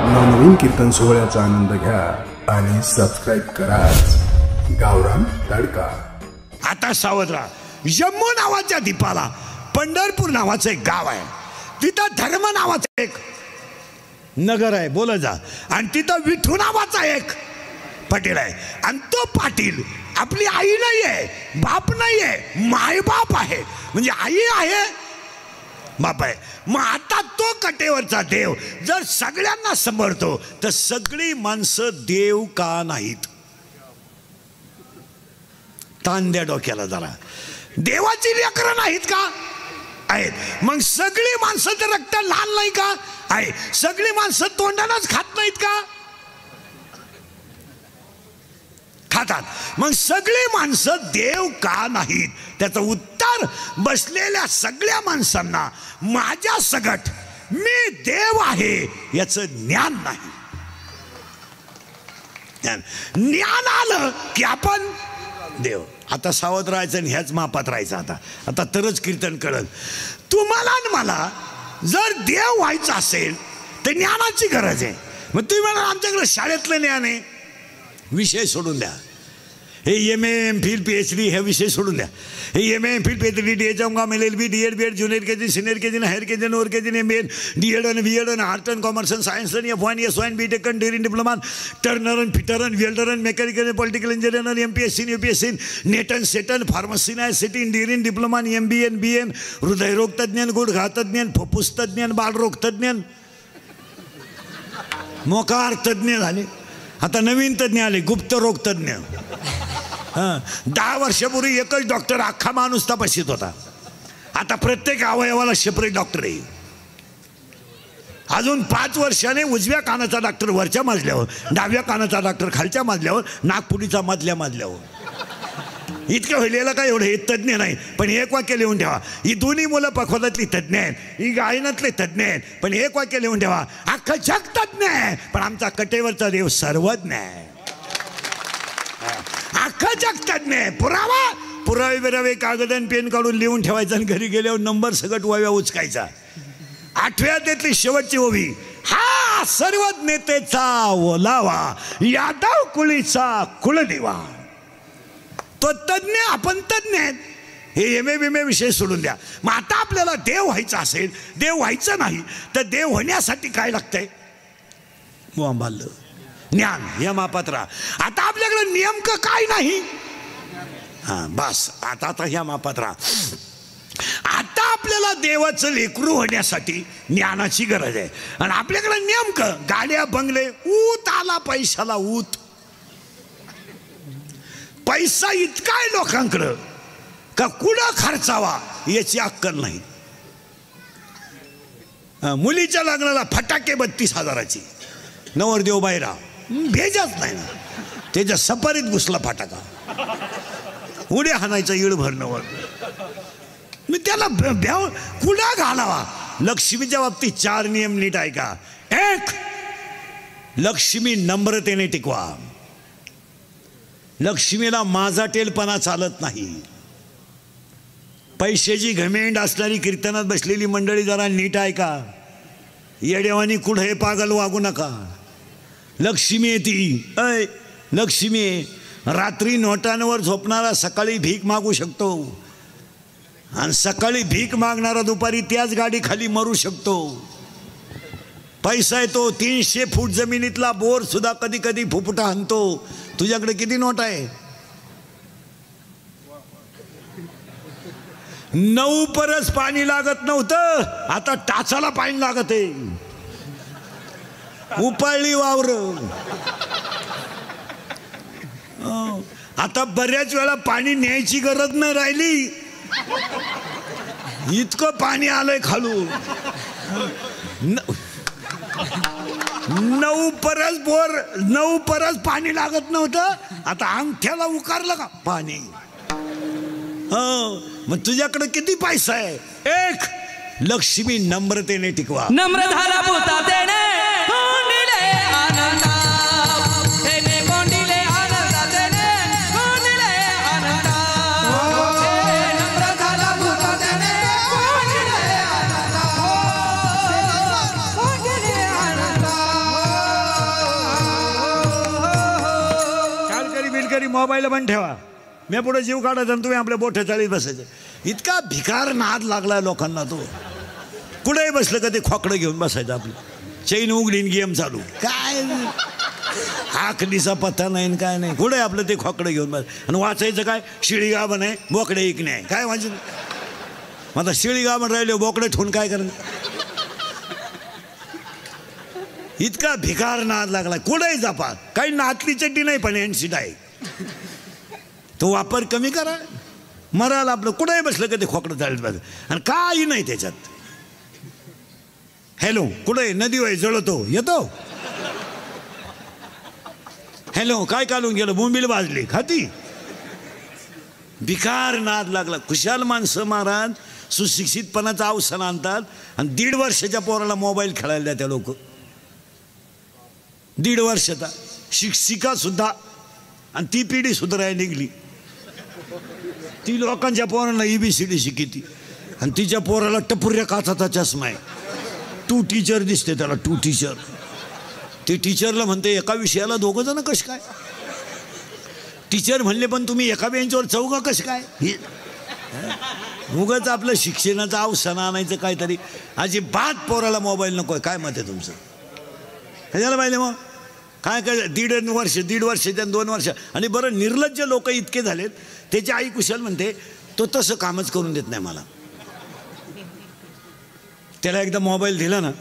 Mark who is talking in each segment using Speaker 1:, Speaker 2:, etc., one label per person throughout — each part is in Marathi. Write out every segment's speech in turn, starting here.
Speaker 1: नवनवीन कीर्तन सोहळ्याचा आनंद घ्या आणि सबस्क्राइब करा गावरान तडका।
Speaker 2: आता सावध राहा, जम्मू नावाच्या द्वीपाला पंढरपूर नावाचं एक गाव आहे, तिथं धर्म नावाचं एक नगर आहे, बोला जा, आणि तिथं विठू नावाचा एक पाटील आहे, आणि तो पाटील आपली आई नाही आहे, बाप नाही आहे, मायबाप आहे, म्हणजे आई आहे बाप आहे। मग आता तो कटेवरचा देव जर सगळ्यांना सांभाळतो तर सगळी माणसं देव का नाहीत? ताण द्या डोक्याला जरा, देवाची लेकरं नाहीत का? आहेत। मग सगळी माणसं रक्त लाल नाही का? आहे। सगळी माणसं तोंडानच खात नाहीत का? खातात। मग सगळी माणसं देव का नाहीत? त्याचं उत्तर बसलेल्या सगळ्या माणसांना माझ्या सगट मी देव आहे याचं ज्ञान नाही। ज्ञान आलं की आपण देव। आता सावध राहायचं आणि ह्याच मापात राहायचं। आता तरच कीर्तन कळलं तुम्हाला आणि मला। जर देव व्हायचं असेल तर ज्ञानाची गरज आहे। मग तुम्ही म्हणा आमच्याकडे शाळेतलं ज्ञान आहे, विषय सोडून द्या। हे MA MPhil PhD हे विषय सोडून द्या। हे MA MPhil PhD DHM LLB DED BEd junior KG senior KG higher KG lower KG MA DEd आणि BEd आणि आर्ट आणि कॉमर्स आणि सायन्स आणि F1 S1 BTech आणि डेअरी डिप्लोमा टर्नर आणि फिटर आणि वेल्डर आणि मेकॅनिकल आणि पॉलिटिकल इंजिनियर आणि MPSC आणि UPSC नेट आणि सेट आणि फार्मसी आणि ICT डेअरी डिप्लोमा आणि MBA आणि BM हृदयरोग तज्ञ गुडघा तज्ञ फुफ्फुस तज्ञ बालरोग तज्ञ मोकार तज्ञ झाले। आता नवीन तज्ञ आले गुप्त रोग तज्ञ। 10 वर्षापूर्वी एकच डॉक्टर अख्खा माणूस तपासित होता, आता प्रत्येक अवयवाला सेपरेट डॉक्टर आहे। अजून 5 वर्षाने उजव्या कानाचा डॉक्टर वरच्या मजल्यावर, डाव्या कानाचा डॉक्टर खालच्या मजल्यावर, नागपुडीचा मधल्या मजल्यावर। इतकं व्हायला काय एवढं हे तज्ञ नाही, पण एक वाक्य लिहून ठेवा, ही दोन्ही मुलं पखवादातली तज्ञ आहेत, ही गायनातले तज्ञ आहेत, पण एक वाक्य लिहून ठेवा, अख्खं जग तज्ञ आहे पण आमचा कटेवरचा देव सर्वज्ञ आहे। अख्खा जग तज्ञ आहे। पुरावे बिरावे कागद आणि पेन काढून लिहून ठेवायचं आणि घरी गेल्यावर नंबर सगट वाव्या उचकायचा। 8व्यातली शेवटची ओवी, हा सर्वज्ञतेचा ओलावा यादव कुळीचा कुलदेवा। तो तज्ञ, आपण तज्ञ आहेत। हे MA BMA विषय सोडून द्या। मग आता आपल्याला देव व्हायचं असेल, देव व्हायचं नाही तर देव होण्यासाठी काय लागतंय? मुआंबाल ज्ञान या मापात राहा। आता आपल्याकडे नेमकं काय नाही, बस आता ह्या मापात राहा। आता आपल्याला देवाचं लेकरू होण्यासाठी ज्ञानाची गरज आहे, आणि आपल्याकडे नेमकं गाड्या बंगले, ऊत आला पैशाला ऊत। पैसा इतका आहे लोकांकडं का कुठं खर्चावा याची अक्कल नाही। मुलीच्या लग्नाला फटाके 32,000ची, नवरदेव बाहेरा भेजाच नाही ना, त्याच्या सपारीत घुसला फटाका, उड्या हाणायचा इळ भरणवर। मी त्याला भ्याव कुठं घालावा? लक्ष्मीच्या बाबतीत 4 नियम नीट ऐका। 1, लक्ष्मी नम्रतेने टिकवा। लक्ष्मीला माझाटेलपणा चालत नाही। पैशाची घमेंड असणारी कीर्तनात बसलेली मंडळी जरा नीट ऐका, येडेवानी कुठे पागल वागू नका। लक्ष्मी आहे ती, लक्ष्मी आहे। रात्री नोटांवर झोपणारा सकाळी भीक मागू शकतो, आणि सकाळी भीक मागणारा दुपारी त्याच गाडी खाली मरू शकतो। पैसा आहे तो 300 फूट जमिनीतला बोर सुद्धा कधी कधी फुफुटा हाणतो। तुझ्याकडे किती नोट आहे? 9 परस पाणी लागत नव्हतं, आता टाचाला पाणी लागत आहे। उपाळली वावर। आता बऱ्याच वेळा पाणी न्यायची गरज नाही राहिली, इतकं पाणी आलंय खालून। 9 परस बोर, 9 परस पाणी लागत नव्हतं, आता अंगठ्याला उकारलं का पाणी। मग तुझ्याकडे किती पैसा आहे? 1, लक्ष्मी नम्रतेने टिकवा।
Speaker 3: नम्र झाला पोता देणे कोंडिले आनंदा, देणे कोंडिले आनंदा, देणे कोंडिले आनंदा। नम्र झाला पोता देणे कोंडिले आनंदा, कोंडिले आनंदा।
Speaker 2: मोबाईल बंद ठेवा. मी पुढे जीव काढायचा आणि तुम्ही आपल्या बोठे चाळीत बसायचं. इतका भिकार नाद लागला लोकांना. तो कुठेही बसलं का ते खोकडं घेऊन बसायचं आपलं. चैन उघडीन गेम चालू. काय आखलीचा पत्ता नाही काय नाही. कुठे आपलं ते खोकडं घेऊन बस. आणि वाचायचं काय शिळी गाभण आहे बोकडे इकणे आहे. काय वाचायचं. आता शिळी गाभण राहिले बोकडे ठेवून काय करायचं. इतका भिकार नाद लागला. कुठेही जापा. काही नातली चड्डी नाही पण एनसीट आहे. तो वापर कमी करा. मराल आपलं कुठेही बसलं का ते खोकडं चालत बस. आणि काही नाही त्याच्यात. हॅलो कुठे नदी वय जळतो येतो. हॅलो काय काढून गेलं बोंबील भाजली खाती. भिकार नाद लागला. खुशाल माणसं महाराज सुशिक्षितपणाचं अवसान आणतात आणि 1.5 वर्षाच्या पोराला मोबाईल खेळायला द्या. त्या लोक 1.5 वर्षाचा शिक्षिका सुद्धा. आणि ती पिढी सुधारायला निघली. ती लोकांच्या पोरांना ABCD शिकिती आणि तिच्या पोराला टपुऱ्या काचाचा चष्मा आहे. 2 टीचर दिसते त्याला. 2 टीचर. ते टीचरला म्हणते एका विषयाला 2 जण कसे काय. टीचर म्हणले पण तुम्ही एका बेंचवर 4 कसे काय. उगाच आपलं शिक्षणाचं अवसान आणायचं काहीतरी. अजिबात पोराला मोबाईल नको. काय मत आहे तुमचं. कशाला पाहिजे मग. काय काय 1.5 वर्ष 1.5 वर्षाच्या 2 वर्ष. आणि बरं निर्लज्ज लोक इतके झालेत. त्याची आई कुशल म्हणते तो तसं कामच करून देत नाही मला. त्याला एकदा मोबाईल दिला ना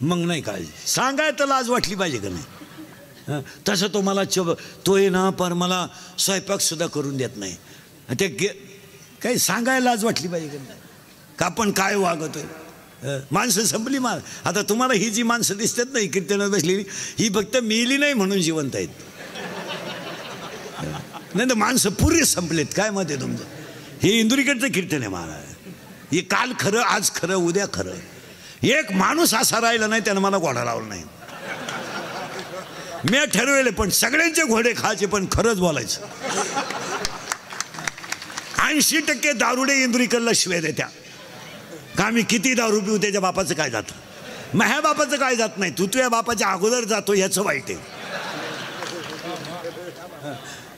Speaker 2: मग नाही काळजी. सांगाय तर लाज वाटली पाहिजे का नाही. तसं तो मला तो आहे ना पर मला स्वयंपाक सुद्धा करून देत नाही. ते काही सांगायला लाज वाटली पाहिजे का नाही. का आपण काय वागतोय. माणसं संपली. आता तुम्हाला ही जी माणसं दिसतात ना कीर्तनात बसलेली ही फक्त मेली नाही म्हणून जिवंत आहेत. नाही तर माणसं पुरे संपलेत. काय मत आहे तुमचं. हे इंदुरीकडचं कीर्तन आहे महाराज. हे काल खरं आज खरं उद्या खरं. एक माणूस असा राहिला नाही त्यानं मला घोडा लावला नाही. मी ठरवले पण सगळ्यांचे घोडे खायचे पण खरंच बोलायचं. 80% दारुडे इंदुरीकडला शिवाय देत्या. का आम्ही किती दारू पिऊ त्याच्या बापाचं काय जातं. माझ्या बापाचं काय जात नाही. तू तुझ्या बापाच्या अगोदर जातो याचं वाईट आहे.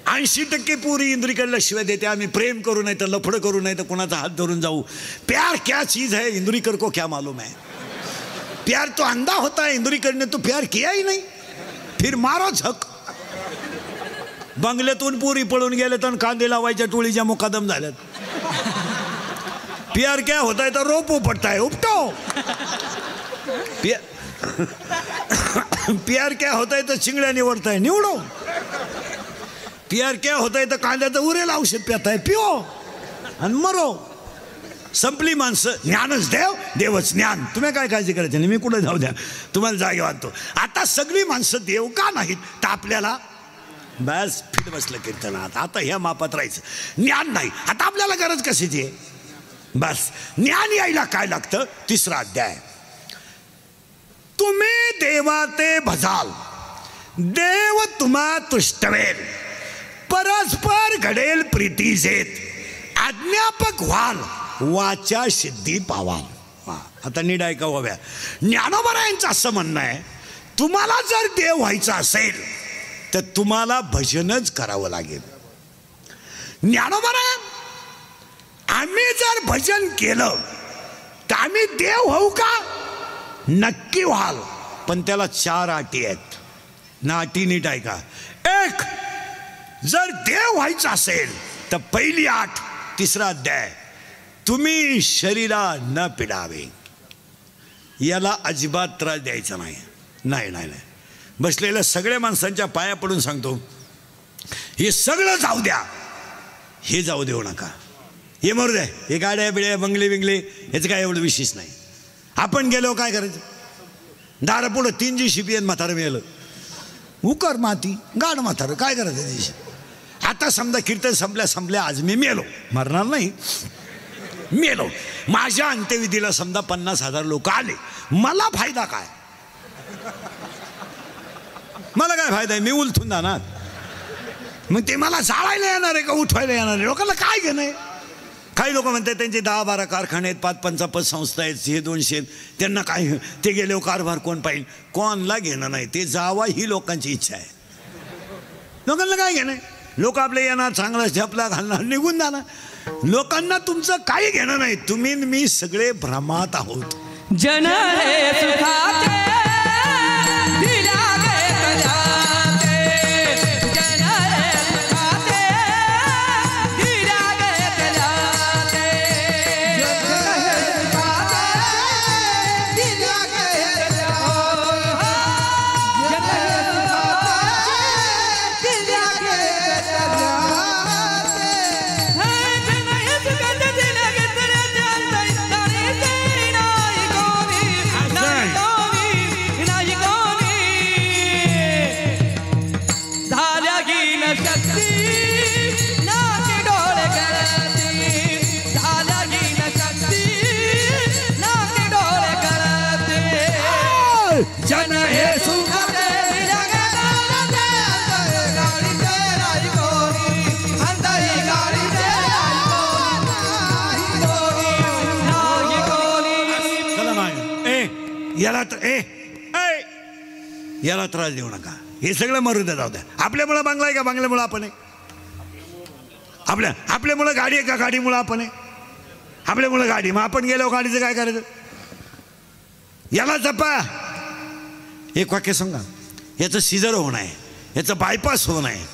Speaker 2: 80% पुरी इंदुरीकडला शिवाय देते. आम्ही प्रेम करू नाही तर लफडं करू नाही तर कोणाचा हात धरून जाऊ. प्यार क्या चीज है इंदुरीकर को क्या मालूम है. प्यार तो अंधा होता है. इंदुरीकर ने तो प्यार किया ही नहीं. फिर मारो झक. बंगल्यातून पुरी पळून गेले तर कांदे लावायच्या टोळीच्या मुकादम झाल्यात. प्यार क्या होता है तो रोपो पड़ता है उपटो. प्यार क्या होता है तो चिंगड्या निवडता है निवडो. प्यार क्या होता है तो कांद्याचं उरेल औषध पिताय पिओ आणि मरो. संपली माणसं. ज्ञानच देव देवच ज्ञान. तुम्ही काय काळजी करायची नाही. मी कुठे जाऊ द्या तुम्हाला जागे वाटतो. आता सगळी माणसं देव का नाहीत तर आपल्याला बस फिट बसलं कीर्तनात. आता ह्या मापात राहायचं. ज्ञान नाही. आता आपल्याला गरज कशाची आहे. बस ज्ञान यायला काय लागतं. 3रा अध्याय. तुम्ही देवाते भजाल देव तुम्हा तुष्टवेल. परस्पर घडेल प्रीती जेत. अज्ञापक व्हाल वाचा सिद्धी पावाल. आता नीट ऐका हव्या. ज्ञानोबरायांचं असं म्हणणं आहे तुम्हाला जर देव व्हायचं असेल तर तुम्हाला भजनच करावं लागेल. ज्ञानोबराय आम्ही जर भजन केलं तर आम्ही देव होऊ का. नक्की व्हाल पण त्याला 4 अटी आहेत. ना अटी नीट ऐका. 1 जर देव व्हायचं असेल तर पहिली 8 3रा अध्याय. तुम्ही शरीरा न पिडावे. याला अजिबात त्रास द्यायचा नाही. नाही नाही नाही. बसलेल्या सगळ्या माणसांच्या पाया पडून सांगतो हे सगळं जाऊ द्या. हे जाऊ देऊ नका. हे मरू द्या. हे गाड्या बिड्या बंगले बिंगले याचं काय एवढं विशेष नाही. आपण गेलो काय करायचं. दारा पुढं 3 GCP म्हातारं मिळालं. उकर माती गाड म्हातारं काय करायचं दिवशी. आता समजा कीर्तन संपल्या आज मी मेलो. मरणार नाही. मेलो. माझ्या अंत्यविधीला समजा 50,000 लोक आले. मला फायदा काय. मला काय फायदा आहे. मी उलथून जाणार. मग ते मला जाळायला येणार आहे का उठवायला येणार आहे. लोकांना काय घेणं आहे. काही लोक म्हणतात त्यांचे 10-12 कारखाने आहेत 5-5 पतसंस्था आहेत. हे 200 त्यांना काय ते गेले कारभार कोण पाहिजे. कोणला घेणं नाही. ते जावा ही लोकांची इच्छा आहे. लोकांना काय घेणं आहे? लोक आपले येणार, चांगला झपला घालणार, निघून जाणार. लोकांना तुमचं काही घेणं नाही. तुम्ही मी सगळे भ्रमात आहोत.
Speaker 3: जन हे सुखाचे दिल्या घेतल्याचे, जन हे सुखाचे दिल्या घेतल्याचे, जन हे सुखाचे दिल्या घेतल्याचे, जन हे सुखाचे दिल्या घेतल्याचे, जन हे सुखाचे दिल्या घेतल्याचे, अंतरी नाही कोणी, नाही कोणी, नाही कोणी. झाल्या गीन शक्ती नाकी डोळे करती, झाल्या गीन शक्ती नाकी डोळे करती. जन हे सुखाचे दिल्या घेतल्याचे, अंतरी गाडीचे नाही कोणी, अंतरी गाडीचे नाही कोणी.
Speaker 2: चला मागे. याला याला त्रास देऊ नका. हे सगळं मरू द्या, जाऊ द्या. आपल्यामुळं बांगला आहे का बांगल्यामुळं आपण आहे? आपल्यामुळं गाडी आहे का गाडीमुळं आपण आहे? आपल्यामुळं गाडी. मग आपण गेल्यावर गाडीचं काय करायचं? याला जपा. एक वाक्य सांगा. याचं सिजर होणं आहे, याचं बायपास होणं आहे.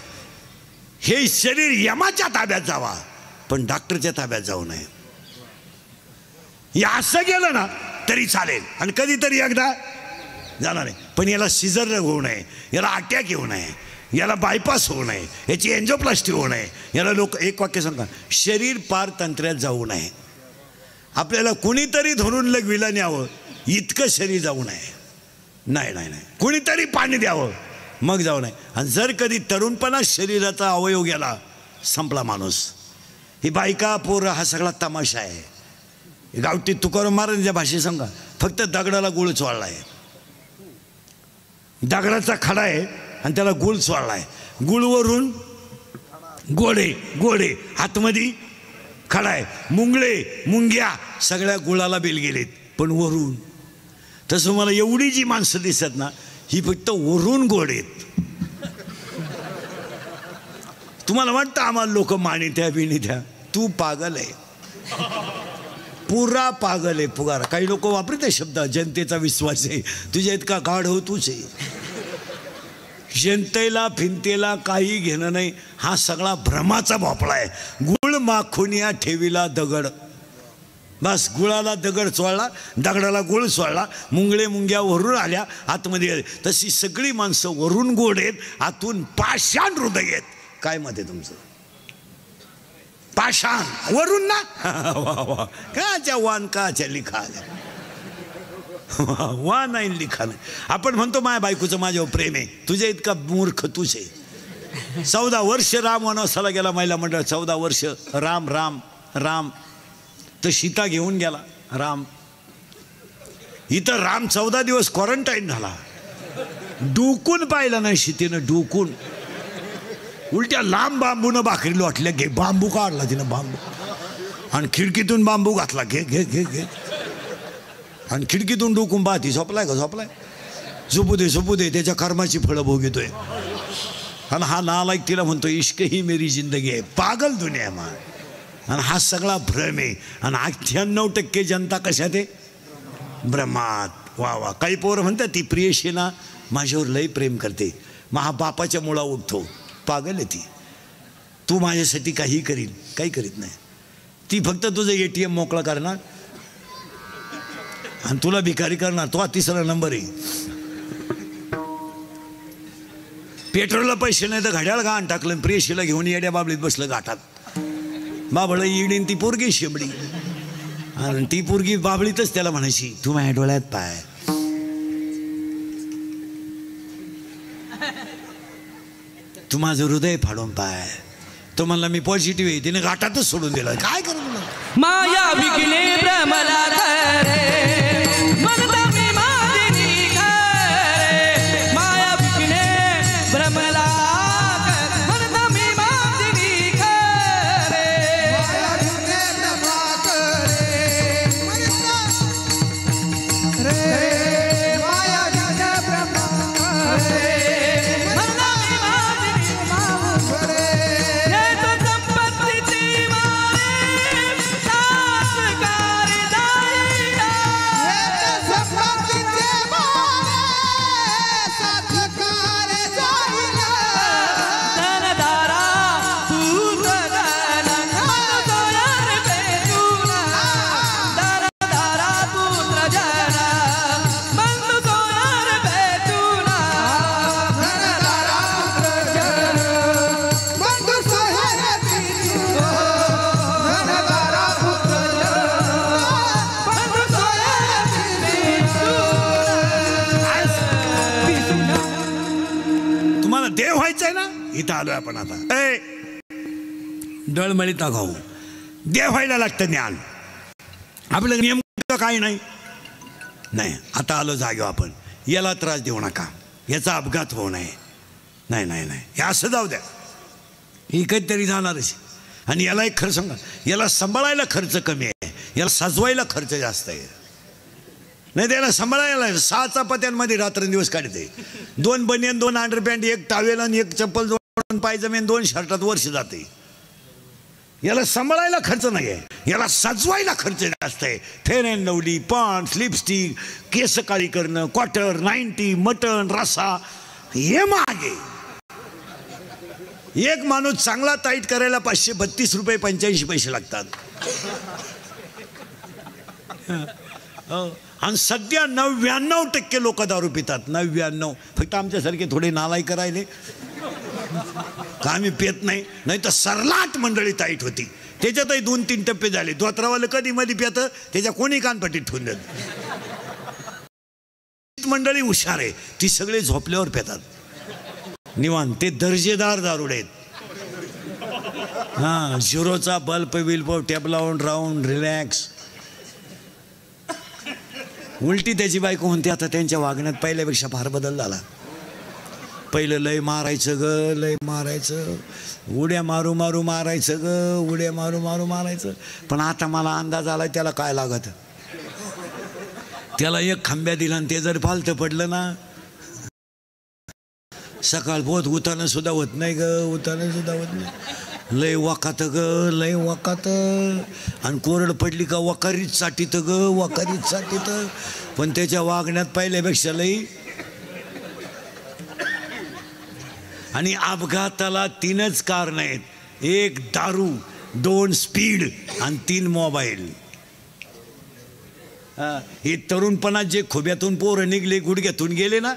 Speaker 2: हे शरीर यमाच्या ताब्यात जावा, पण डॉक्टरच्या ताब्यात जाऊ नये. हे असं गेलं ना तरी चालेल, आणि कधीतरी एकदा जाणार आहे. पण याला सिजर होऊ नये, याला अटॅक येऊ नये, याला बायपास होऊ नये, याची एन्जिओप्लास्टी होऊ नये. याला लोक एक वाक्य सांगा, शरीर पार तंत्र्यात जाऊ नये. आपल्याला कुणीतरी धरून लगविला न्यावं इतकं शरीर जाऊ नये. नाही नाही नाही, कुणीतरी पाणी द्यावं मग जाऊ नये. आणि जर कधी तरुणपणात शरीराचा अवयव गेला, संपला माणूस. ही बायका पोरं हा सगळा तमाशा आहे. गावठी तुकाराम महाराजांच्या भाषेत सांगा, फक्त दगडाला गुळ चोळला आहे. दगडाचा खडा आहे आणि त्याला गुळ चोळला आहे. गुळवरून गोडे गोडे, आतमध्ये खडा आहे. मुंग्या सगळ्या गुळाला बेल गेलेत, पण वरून. तसं मला एवढी जी माणसं दिसत ना, ही फक्त वरून गोड आहेत. तुम्हाला वाटतं आम्हाला लोक मानित्या बिनित्या? तू पागल आहे, पुरा पागल आहे. पुगारा काही लोक वापरते शब्द, जनतेचा विश्वास आहे. तुझ्या इतका गाढ हो तूच आहे. जनतेला फिनतेला काही घेणं नाही. हा सगळा भ्रमाचा भोपळा आहे. गुळ माखुनिया ठेवीला दगड. बस गुळाला दगड चोळला, दगडाला गुळ चोळला, मुंग्या वरून आल्या, आतमध्ये. तशी सगळी माणसं वरून गोड आहेत, आतून पाषाण हृदय आहेत. काय मत आहे तुमचं? पाषाण वरून ना. वा वा, काच्या वान काच्या लिखा वा नाही लिखा नाही. आपण म्हणतो माझ्या बायकोचं माझ्यावर प्रेम आहे. तुझ्या इतका मूर्ख तूच आहे. 14 वर्ष राम वनवासाला गेला महिला मंडळ. 14 वर्ष राम राम राम. तर सीता घेऊन गेला राम. इथं राम 14 दिवस क्वारंटाईन झाला. डुकून पाहिलं नाही सीतेनं, डुकून. उलट्या लांब बांबूनं भाकरी लोटल्या. घे बांबू काढला तिनं, बांबू. आणि खिडकीतून बांबू घातला. घे घे घे घे. आणि खिडकीतून डुकून पाहती. झोपलाय का? झोपलाय. झोपू दे त्याच्या कर्माची फळं भोगतोय. आणि हा नालायक तिला म्हणतो इश्क ही मेरी जिंदगी आहे. पागल दुनिया मा. आणि हा सगळा भ्रम आहे. आणि 98% जनता कशात आहे? भ्रमात. वा वा. काही पोरं म्हणतात ती प्रियशीला माझ्यावर लय प्रेम करते, मग हा बापाच्या मुळा उठतो. पागल आहे ती. तू माझ्यासाठी काही करील, काही करीत नाही. ती फक्त तुझं ATM मोकळा करणार आणि तुला भिकारी करणार. तो 3रा नंबर आहे. पेट्रोलला पैसे नाही तर घड्याळ घाण टाकलं. प्रियशीला घेऊन येड्या बाबलीत बसलं घाटात. बाबळ येडीन ती पोरगी शेंबडी. आणि ती पोरगी बाबळीतच त्याला म्हणायची तू माझ्या डोळ्यात पाय. तू माझं हृदय फाडून पाय. तो म्हणला मी पॉझिटिव्ह आहे. तिने घाटातच सोडून दिला. काय करू तुला?
Speaker 3: माया विकले भ्रमला धरे, मगता मी माझी खरे. माया विकले भ्रमला मगता मी माझी खरे. माया विकले भ्रमा करे, रे माया विकले भ्रमा करे, मगता मी माझी
Speaker 2: इथं आलोय आपण आता. ए डळमळीत खाऊ देवायला लागतं ज्ञान. आपलं नेमकं काही नाही. आता आलो जागेवर आपण. याला त्रास देऊ नका, याचा अपघात होऊ नये. नाही नाही नाही, हे असं जाऊ द्या, ही कधीतरी जाणारच. आणि याला एक खरं सांगा, याला सांभाळायला खर्च कमी आहे, याला सजवायला खर्च जास्त आहे. नाही त्याला सांभाळायला 6 चपात्यांमध्ये रात्रंदिवस काढते. 2 बनियन, 2 अंडरपॅन्ट, 1 टावेल आणि 1 चप्पल, 2 पायजमेन, 2 शर्टात वर्ष जाते. याला सांभाळायला खर्च नाही आहे, याला सजवायला खर्च जास्त आहे. Fair and lovely, Pond's, lipstick, केस काळी करणं, क्वार्टर, 90, मटण, रसा, हे मागे. एक माणूस चांगला टाईट करायला 532 रुपये 85 पैसे लागतात. आणि सध्या 99% लोक दारू पितात. 99. फक्त आमच्यासारखे थोडे नालायक राहिले का आम्ही पेत नाही. नाही तर सरलाट मंडळी टाईट होती. त्याच्यातही 2-3 टप्पे झाले. धोत्रावाला कधी मध्ये पित, त्याच्या कोणी कानपट्टीत ठेवून देत. मंडळी हुशार आहे, ती सगळे झोपल्यावर पितात निवांत. ते दर्जेदार दारुडे आहेत. हां, झिरोचा बल्ब बिल्ब टेबलावून राऊंड रिलॅक्स. उलटी त्याची बायको म्हणते आता त्यांच्या वागण्यात पहिल्यापेक्षा फार बदल झाला. पहिलं लय मारायचं ग, लय मारायचं, उड्या मारू मारू मारायचं ग, उड्या मारू मारू मारायचं. पण आता मला अंदाज आला त्याला काय लागत. त्याला एक खांब्या दिला आणि ते जर फालतं पडलं ना, सकाळ पोत उतानं सुद्धा होत नाही ग, उतानं सुद्धा होत नाही. लय वकात ग, लय वकात. आणि कोरड पडली का वकारीत साठीत ग, वकारीत साठीत. पण त्याच्या वागण्यात पहिल्यापेक्षा लय. आणि अपघाताला 3च कारण आहेत. 1 दारू, 2 स्पीड आणि 3 मोबाईल. हे तरुणपणात जे खोब्यातून पोरं निघले, गुडघ्यातून गेले ना,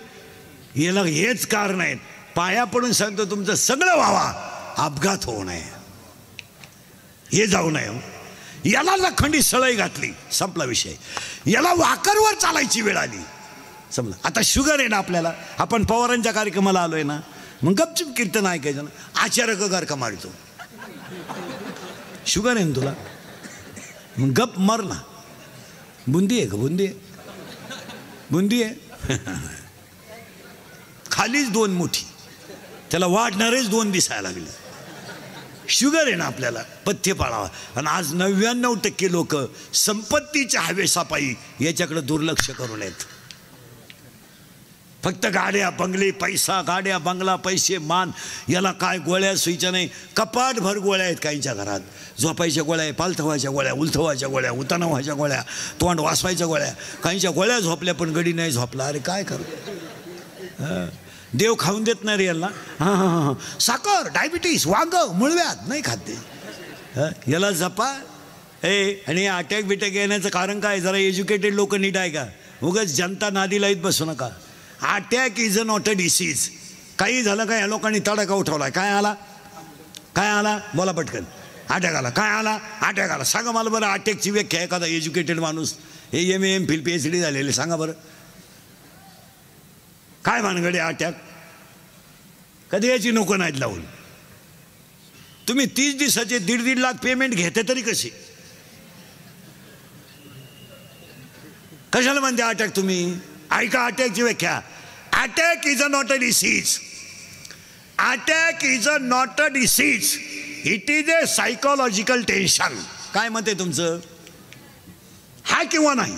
Speaker 2: याला हेच कारण आहेत. पाया पडून सांगतो तुमचं सगळं व्हावा, अपघात होऊ नये, हे जाऊ नये. याला लखंडी सळई घातली, संपला विषय. याला वाकरवर चालायची वेळ आली, समजा. आता शुगर आहे ना आपल्याला, आपण पवारांच्या कार्यक्रमाला आलोय ना, मग गपचूप कीर्तन ऐकायचं ना. आचार्य गार का मारतो, शुगर आहे ना तुला, मग गप मर ना. बुंदी आहे का, बुंदी आहे, बुंदी आहे. खालीच 2 मुठी, त्याला वाढणारेच 2 दिसायला लागले. शुगर आहे ना आपल्याला, पथ्य पाळावा. आणि आज 99% लोक संपत्तीच्या हवेसापायी याच्याकडे दुर्लक्ष करू नयेत. फक्त गाड्या बंगले, पैसा, गाड्या बंगला, पैसे, मान, याला काय गोळ्या सुईच्या नाही. कपाट भर गोळ्या आहेत काहींच्या घरात. झोपायच्या गोळ्या आहे, पालथवायच्या गोळ्या, उलथवायच्या गोळ्या, उताना व्हायच्या गोळ्या, तोंड वाचवायच्या गोळ्या. काहींच्या गोळ्या झोपल्या पण गडी नाही झोपला. अरे काय करू, देव खाऊन देत नाही रे याला. हां हां हां, साखर, डायबिटीस, वांग, मुळव्यात नाही खाते. याला जपा. आणि अटॅक बिटॅक येण्याचं कारण काय, जरा एज्युकेटेड लोक नीट आहे का, उगाच जनता नादी लाईत बसू नका. Attack is not a disease. काही झालं का, या लोकांनी तडाखा उठवला. काय आला, काय आला, बोला पटकन. अटॅक आला, काय आला, अटॅक आला. सांगा मला बरं अटॅकची व्याख्या. एखादा एज्युकेटेड माणूस, हे MA MPhil PhD झालेले, सांगा बरं काय भानगडे अटॅक. कधी याची नको नाहीत लावून. तुम्ही 30 दिवसाचे 1.5 लाख पेमेंट घेते तरी कशी, कशाला म्हणते अटॅक तुम्ही. ऐका अटॅकची व्याख्या. Attack is a not a disease. Attack is a not a disease, it is a psychological tension. काय म्हणते तुमचं, हा किंवा नाही.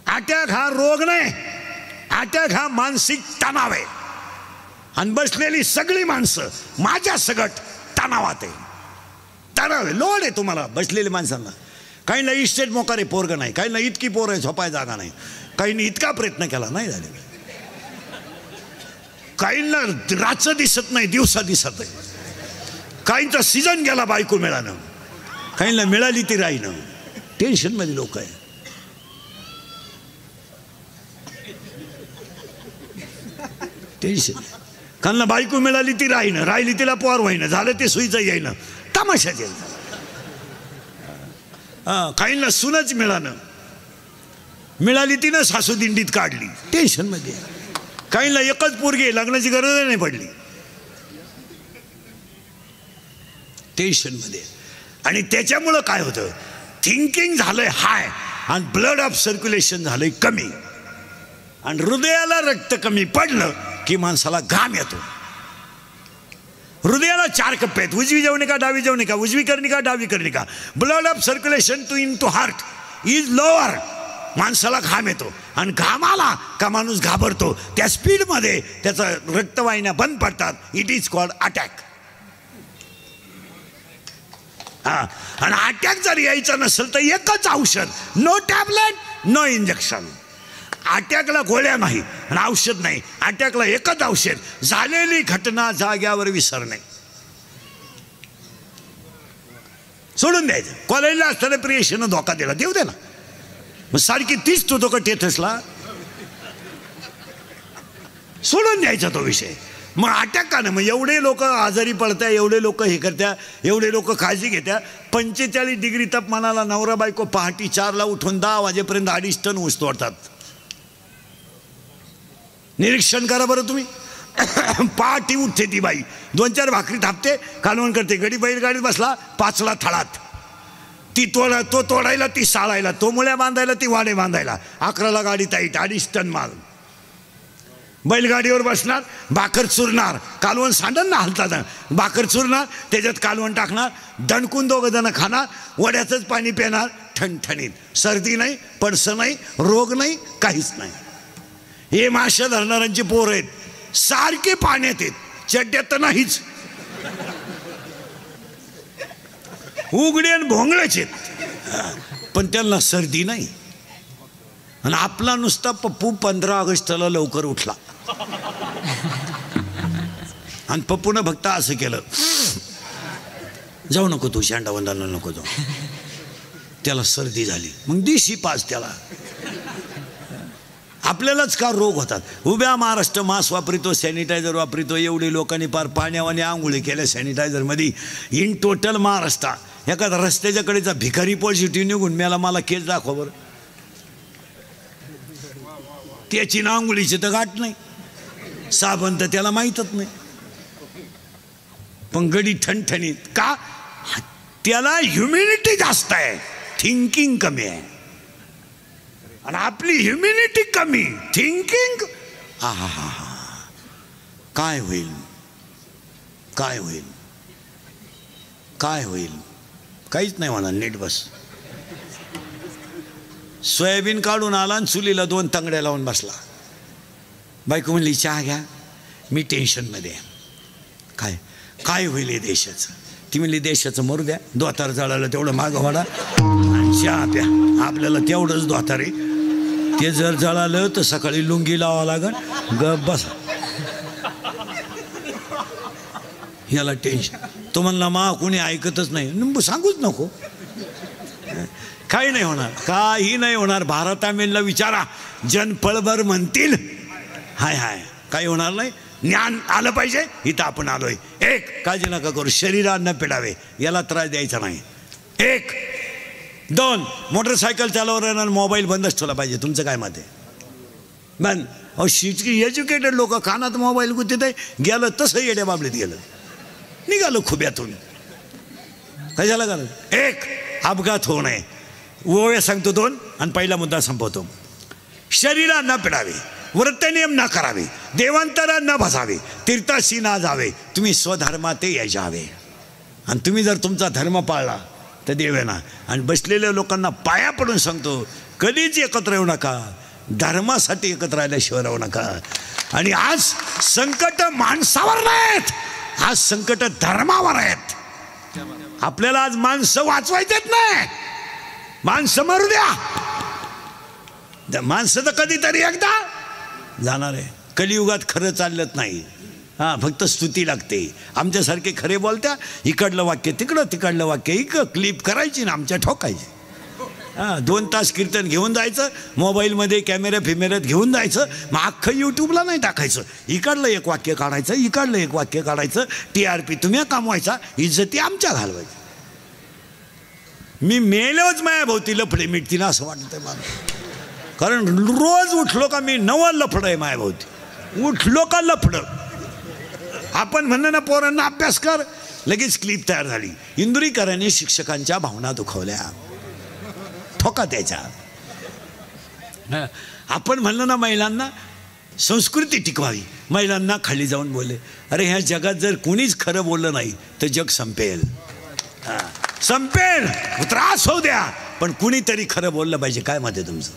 Speaker 2: अटॅक हा रोग नाही, अटॅक हा मानसिक तणाव आहे. आणि बसलेली सगळी माणसं माझ्या सगट तणावात आहे. तणाव आहे, लोड आहे तुम्हाला बसलेल्या माणसांना. काहींना इस्टेट मोकारे पोरग नाही, काहींना इतकी पोर आहे झोपाय जागा नाही, काहींनी इतका प्रयत्न केला नाही झाले, काहींना रात्र दिसत नाही दिवसा दिसत आहे, काहींचा सीझन गेला बायको मिळालं, काहींना मिळाली ती राहीनं. टेन्शन मध्ये लोक आहे. टेन्शन. काहींना बायको मिळाली ती राहीनं, राहिली तिला पोर व्हायनं, झालं ते सुईचं येईनं, तमाशाच येईल. काहींना सुनच मिळालं, मिळाली तिनं सासू दिंडीत काढली, टेन्शन मध्ये. काहींना एकच पोरगी, लग्नाची गरज नाही पडली. टेन्शनमध्ये. आणि त्याच्यामुळं काय होतं, थिंकिंग झालंय हाय आणि ब्लड ऑफ सर्क्युलेशन झालंय कमी. आणि हृदयाला रक्त कमी पडलं की माणसाला घाम येतो. हृदयाला 4 कप्पे आहेत, उजवी जवनिका डावी जवनिका, उजवी कर्णिका डावी कर्णिका. Blood of circulation in to heart is lower. माणसाला घाम येतो आणि घाम आला का माणूस घाबरतो. त्या स्पीडमध्ये त्याचा रक्तवाहिन्या बंद पडतात. It is called attack. आणि अटॅक जर यायचा नसेल तर एकच औषध, नो टॅबलेट नो इंजेक्शन. अटॅकला गोळ्या नाही आणि औषध नाही. अटॅकला एकच औषध, झालेली घटना जाग्यावर विसरणे. सोडून द्यायचं. कॉलेजला असताना प्रियेशीनं धोका दिला, देऊ दे ना. मग सारखी तीच तो धोका टेथसला सोडून द्यायचा तो विषय. मग अटॅक का नाही. मग एवढे लोक आजारी पडत्या, एवढे लोक हे करत्या, एवढे लोक काळजी घेत्या. 45 डिग्री तापमानाला नवरा बायको पहाटे 4ला उठून 10 वाजेपर्यंत 2.5 टन ऊस तोडतात. निरीक्षण करा बरं तुम्ही. पहाटे उठते ती बाई, 2-4 भाकरी थापते, कालवण करते. गडी बैलगाडीत बसला, 5ला थळात. ती तो तोडायला, ती साळायला, तो मुळ्या बांधायला, ती वाडे बांधायला. 11ला गाडी ताईट, 2.5 टन माल. बैलगाडीवर बसणार, भाकर चुरणार, कालवण सांडण ना हलताना, भाकर चुरणार, त्याच्यात कालवण टाकणार, दणकून 2 जण खाणार, वड्याचंच पाणी पिणार, ठणठणीत. सर्दी नाही, पडसं नाही, रोग नाही, काहीच नाही. हे माश्या धरणाऱ्यांची पोरं आहेत, सारखे पाण्यात आहेत, चड्ड्यात तर नाहीच. उघडे आणि भोंगळेच आहेत, पण त्यांना सर्दी नाही. आणि आपला नुसता पप्पू 15 ऑगस्टला लवकर उठला आणि पप्पूनं फक्त असं केलं, जाऊ नको तू शांडावंदाला नको जाऊ. त्याला सर्दी झाली, मग दिशी पाच त्याला. आपल्यालाच का रोग होतात. उभ्या महाराष्ट्र मास्क वापरितो, सॅनिटायझर वापरितो. एवढे लोकांनी पार पाण्यावाने आंघोळी केल्या सॅनिटायझरमध्ये. इन टोटल महाराष्ट्र एखादा रस्त्याच्या कडेचा भिकारी पॉझिटिव्ह निघून मेला, मला केस दाखवा बरं. त्याची ना आंघोळीची तर गाठ नाही, साबण तर त्याला माहीतच नाही, पण गडी ठणठणीत का. त्याला ह्युमिनिटी जास्त आहे, थिंकिंग कमी आहे. आणि आपली ह्युमिनिटी कमी, थिंकिंग. काय होईल, काय होईल, काय होईल, काहीच नाही म्हणा. नीट बस. सोयाबीन काढून आला आणि चुलीला 2 तंगड्या लावून बसला. बायको म्हणली चहा घ्या, मी टेन्शनमध्ये आहे. काय काय होईल हे देशाचं. ती म्हणली देशाचं मरू द्या, दोतार जळालं तेवढं मागं वाढा आणि चहा प्या. आपल्याला तेवढंच दोतार आहे, ते जर जळालं तर सकाळी लुंगी लावावं लागेल. गप बसा. याला टेन्शन. तो म्हणला मा कोणी ऐकतच नाही. सांगूच नको, काही नाही होणार, काही नाही होणार. भारतामेनला विचारा, जनपळभर म्हणतील हाय हाय, काही होणार नाही. ज्ञान आलं पाहिजे, इथं आपण आलोय. 1 काळजी नका करू, शरीराला न पिडावे, याला त्रास द्यायचा नाही. 1 2 मोटरसायकल चालवणार, मोबाईल बंदच ठेवला पाहिजे. तुमचं काय मत आहे? बंद. अहो एज्युकेटेड लोक कानात मोबाईल गुतीत आहे, गेलं तसं येड्या बाबलीत गेलं, निघालं खुब्यातून. कशाला घाल. 1 अपघात होऊ नये. ओव्या सांगतो 2 आणि पहिला मुद्दा संपवतो. शरीरा न पिडावे, व्रतनियम न करावे, देवांतरा न भसावे, तीर्थाशी ना जावे, तुम्ही स्वधर्माते यजावे. आणि तुम्ही जर तुमचा धर्म पाळला तर देवेना. आणि बसलेल्या लोकांना पाया पडून सांगतो, कधीच एकत्र येऊ नका, धर्मासाठी एकत्र राहिल्याशिवाय राहू नका. आणि आज संकट माणसावर नाहीत, आज संकट धर्मावर आहेत. आपल्याला आज माणसं वाचवायचेत नाही, माणसं मारू द्या. माणसं तर कधीतरी एकदा जाणार आहे. कलियुगात खरं चालत नाही. फक्त स्तुती लागते. आमच्यासारखे खरे बोलत्या, इकडलं वाक्य तिकडं, तिकडलं वाक्य इकडं, क्लिप करायची ना आमच्या ठोकायची. 2 तास कीर्तन घेऊन जायचं, मोबाईलमध्ये कॅमेऱ्या फिमेऱ्यात घेऊन जायचं, मग अख्खं यूट्यूबला नाही टाकायचं. इकडलं 1 वाक्य काढायचं, इकडलं 1 वाक्य काढायचं, TRP तुम्ही कमवायचा, इज्जती आमच्या घालवायची. मी मेलोच माया भोवती लफडे मिटतील असं वाटतंय मला. कारण रोज उठलो का मी 9 लफडं आहे माया भोवती. उठलो का लफडं. आपण म्हणणं ना पोरांना अभ्यास कर, लगेच क्लिप तयार झाली. इंदुरीकरांनी शिक्षकांच्या भावना दुखवल्या, ठोका त्याच्या. आपण म्हणलं ना महिलांना संस्कृती टिकवावी, महिलांना खाली जाऊन बोलले. अरे ह्या जगात जर कोणीच खरं बोललं नाही तर जग संपेल. संपेल, त्रास होऊ द्या, पण कुणीतरी खरं बोललं पाहिजे. काय मत आहे तुमचं?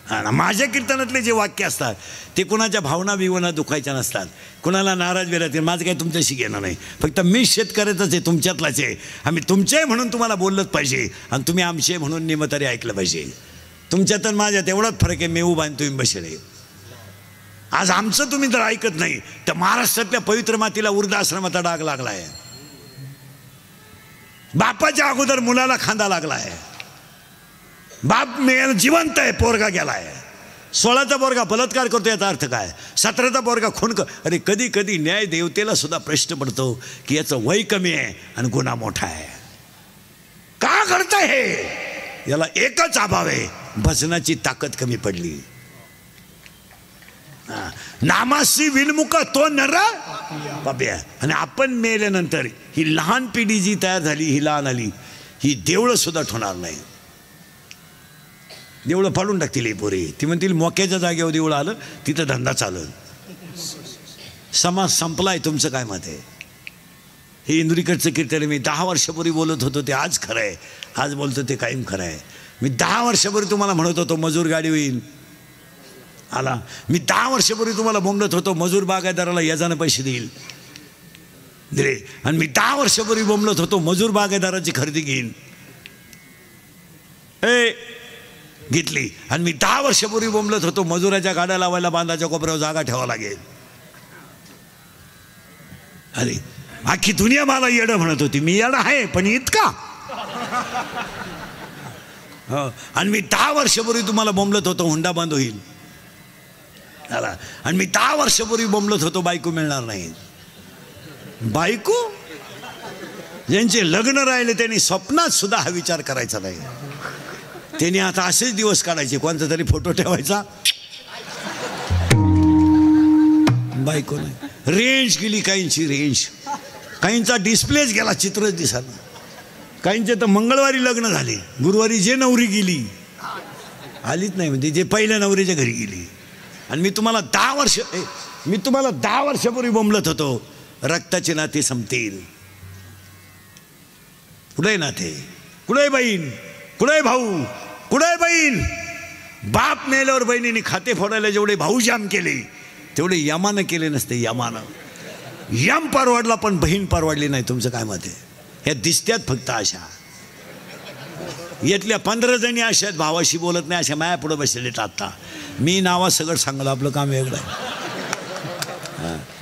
Speaker 2: हां ना, माझ्या कीर्तनातले जे वाक्य असतात ते कुणाच्या भावना बिवना दुखायच्या नसतात, कुणाला नाराज बिराज. माझं काय तुमच्याशी घेणं नाही, फक्त मी शेतकऱ्याचाच आहे, तुमच्यातलाच आहे. आम्ही तुमचे म्हणून तुम्हाला बोललंच पाहिजे आणि तुम्ही आमचे म्हणून निमतरी ऐकलं पाहिजे. तुमच्यात आणि माझ्यात एवढाच फरक आहे, मी उभा आणि तुम्ही बसले. आज आमचं तुम्ही जर ऐकत नाही तर महाराष्ट्रातल्या पवित्र मातीला वृद्धाश्रमाचा डाग लागला आहे. बापाच्या अगोदर मुलाला खांदा लागला आहे. बाप जिवंत आहे, पोरगा गेलाय. 16चा पोरगा बलात्कार करतो, याचा अर्थ काय? 17चा पोरगा खून अरे कधी कधी न्याय देवतेला सुद्धा प्रश्न पडतो की याचं वय कमी आहे आणि गुन्हा मोठा आहे. का घडतंय हे? याला एकच अभाव आहे, भजनाची ताकद कमी पडली. नामासी विनमुख तो नर पाप्या. आणि आपण मेल्यानंतर ही लहान पिढी जी तयार झाली, ही लहान आली, ही देवळं सुद्धा ठेवणार नाही. देवळं फाडून टाकतील ही पोरी. ती म्हणतील मोक्याच्या जागेवर देवळं आलं, तिथं धंदा चालल. समाज संपलाय. तुमचं काय मत आहे? हे इंदुरीकडचं कीर्तन मी 10 वर्षापूर्वी बोलत होतो ते आज खरं आहे, आज बोलतो ते कायम खरं आहे. मी 10 वर्षापूर्वी तुम्हाला म्हणत होतो मजूर गाडी होईल, आला. मी 10 वर्षापूर्वी तुम्हाला बोंबलत होतो मजूर बागायतदाराला याजानं पैसे देईल, दिले. आणि मी 10 वर्षापूर्वी बोंबलत होतो मजूर बागायतदाराची खरेदी घेईन, घेतली. आणि मी 10 वर्षापूर्वी बोंबलत होतो मजुराच्या गाड्या लावायला बांधाच्या कोपऱ्यावर जागा ठेवावं लागेल. अरे अख्खी दुनिया मला येडं म्हणत होती. मी येडं आहे पण इतका. आणि मी 10 वर्षापूर्वी तुम्हाला बोंबलत होतो हुंडा बंद होईल, आला. आणि मी 10 वर्षापूर्वी बोंबलत होतो बायको मिळणार नाही. बायको ज्यांचे लग्न राहिले त्यांनी स्वप्नात सुद्धा हा विचार करायचा नाही. त्यांनी आता असेच दिवस काढायचे, कोणता तरी फोटो ठेवायचा, बायको नाही. रेंज गेली काहींची, रेंज काहींचा डिस्प्लेच गेला, चित्रच दिसायला. काहींचे तर मंगळवारी लग्न झाले, गुरुवारी जे नवरी गेली आलीच नाही, म्हणजे जे पहिल्या नवरीच्या घरी गेली. आणि मी तुम्हाला 10 वर्षापूर्वी बोंबलत होतो रक्ताचे नाते संपतील. कुठे नाते, कुठे बहीण, कुठे भाऊ, कुठे बहीण? बाप मेल्यावर बहिणीने खाते फोडायला जेवढे भाऊ जाम केले तेवढे यमानं केले नसते. यमानं यम परवडला पण बहीण परवडली नाही. तुमचं काय मत आहे? ह्या दिसत्यात फक्त अशा. यातल्या 15 जणी अशा आहेत भावाशी बोलत नाही, अशा माया पुढे बसलेले. आता मी नावा सगळं सांगलं, आपलं काम वेगळं आहे.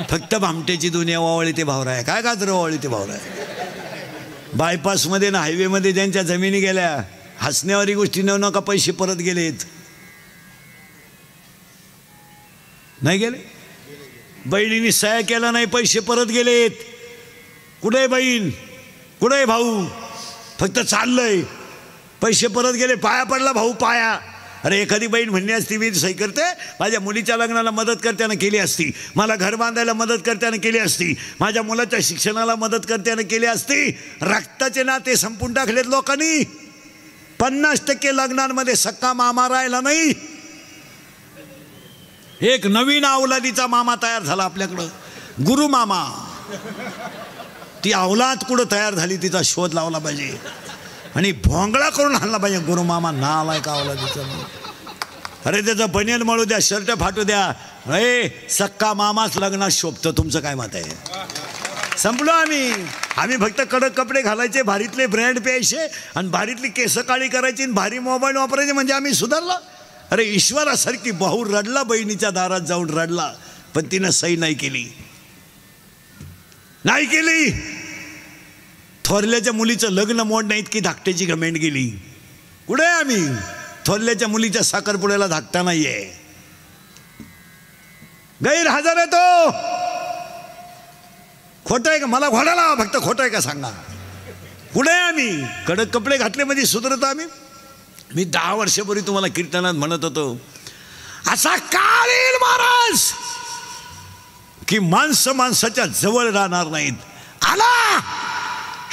Speaker 2: फक्त भामटेची दुनिया वावळी ते भावरा आहे. काय गाजर वावळी ते भावरा आहे. बायपासमध्ये ना हायवेमध्ये ज्यांच्या जमिनी गेल्या, हसण्यावारी गोष्टी नेऊ नका, पैसे परत गेलेत. नाही गेले? बहिणीने सह्या केला नाही, पैसे परत गेलेत. कुठे बहीण, कुठे भाऊ? फक्त चाललंय, पैसे परत गेले. पाया पडला भाऊ, पाया. अरे एखादी बहीण म्हणली असती मी सही करते, माझ्या मुलीच्या लग्नाला मदत करताना केली असती, मला घर बांधायला मदत करताना केली असती, माझ्या मुलाच्या शिक्षणाला मदत करताना केली असती. रक्ताचे नाते संपून टाकलेत लोकांनी. 50% लग्नांमध्ये सक्का मामा राहिला नाही. एक नवीन अवलादीचा मामा तयार झाला आपल्याकडं, गुरु मामा. ती अवलाद कुठं तयार झाली तिचा शोध लावला पाहिजे आणि भोंगळा करून आणला पाहिजे. गुरु मामा नाव आहे का अवलादीचा? अरे त्याचं बनियन मळू द्या, शर्ट फाटू द्या, सक्का मामाच लग्नात शोभतं. तुमचं काय मत आहे? संपलो आम्ही फक्त कडक कपडे घालायचे, भारीतले ब्रँड प्यायचे आणि भारीतली केस काळी करायची आणि भारी मोबाईल वापरायचे, म्हणजे आम्ही सुधारला. अरे ईश्वरासारखी भाऊ रडला, बहिणीच्या दारात जाऊन रडला, पण तिनं सही नाही केली. नाही केली. थोरल्याच्या मुलीचं लग्न मोडण्या इतकी धाकट्याची घमेंड गेली. कुठे आम्ही? थोरल्याच्या मुलीच्या साखरपुड्याला धाकटा नाहीये. गैरहजर आहे तो. खोटं आहे का? मला घोडा लावा फक्त, खोटं आहे का सांगा. कुठे आम्ही? कडक कपडे घातले म्हणजे सुधरत आम्ही? मी 10 वर्षापूर्वी तुम्हाला कीर्तनात म्हणत होतो असा काळ येईल महाराज की माणसं माणसाच्या जवळ राहणार नाहीत. आला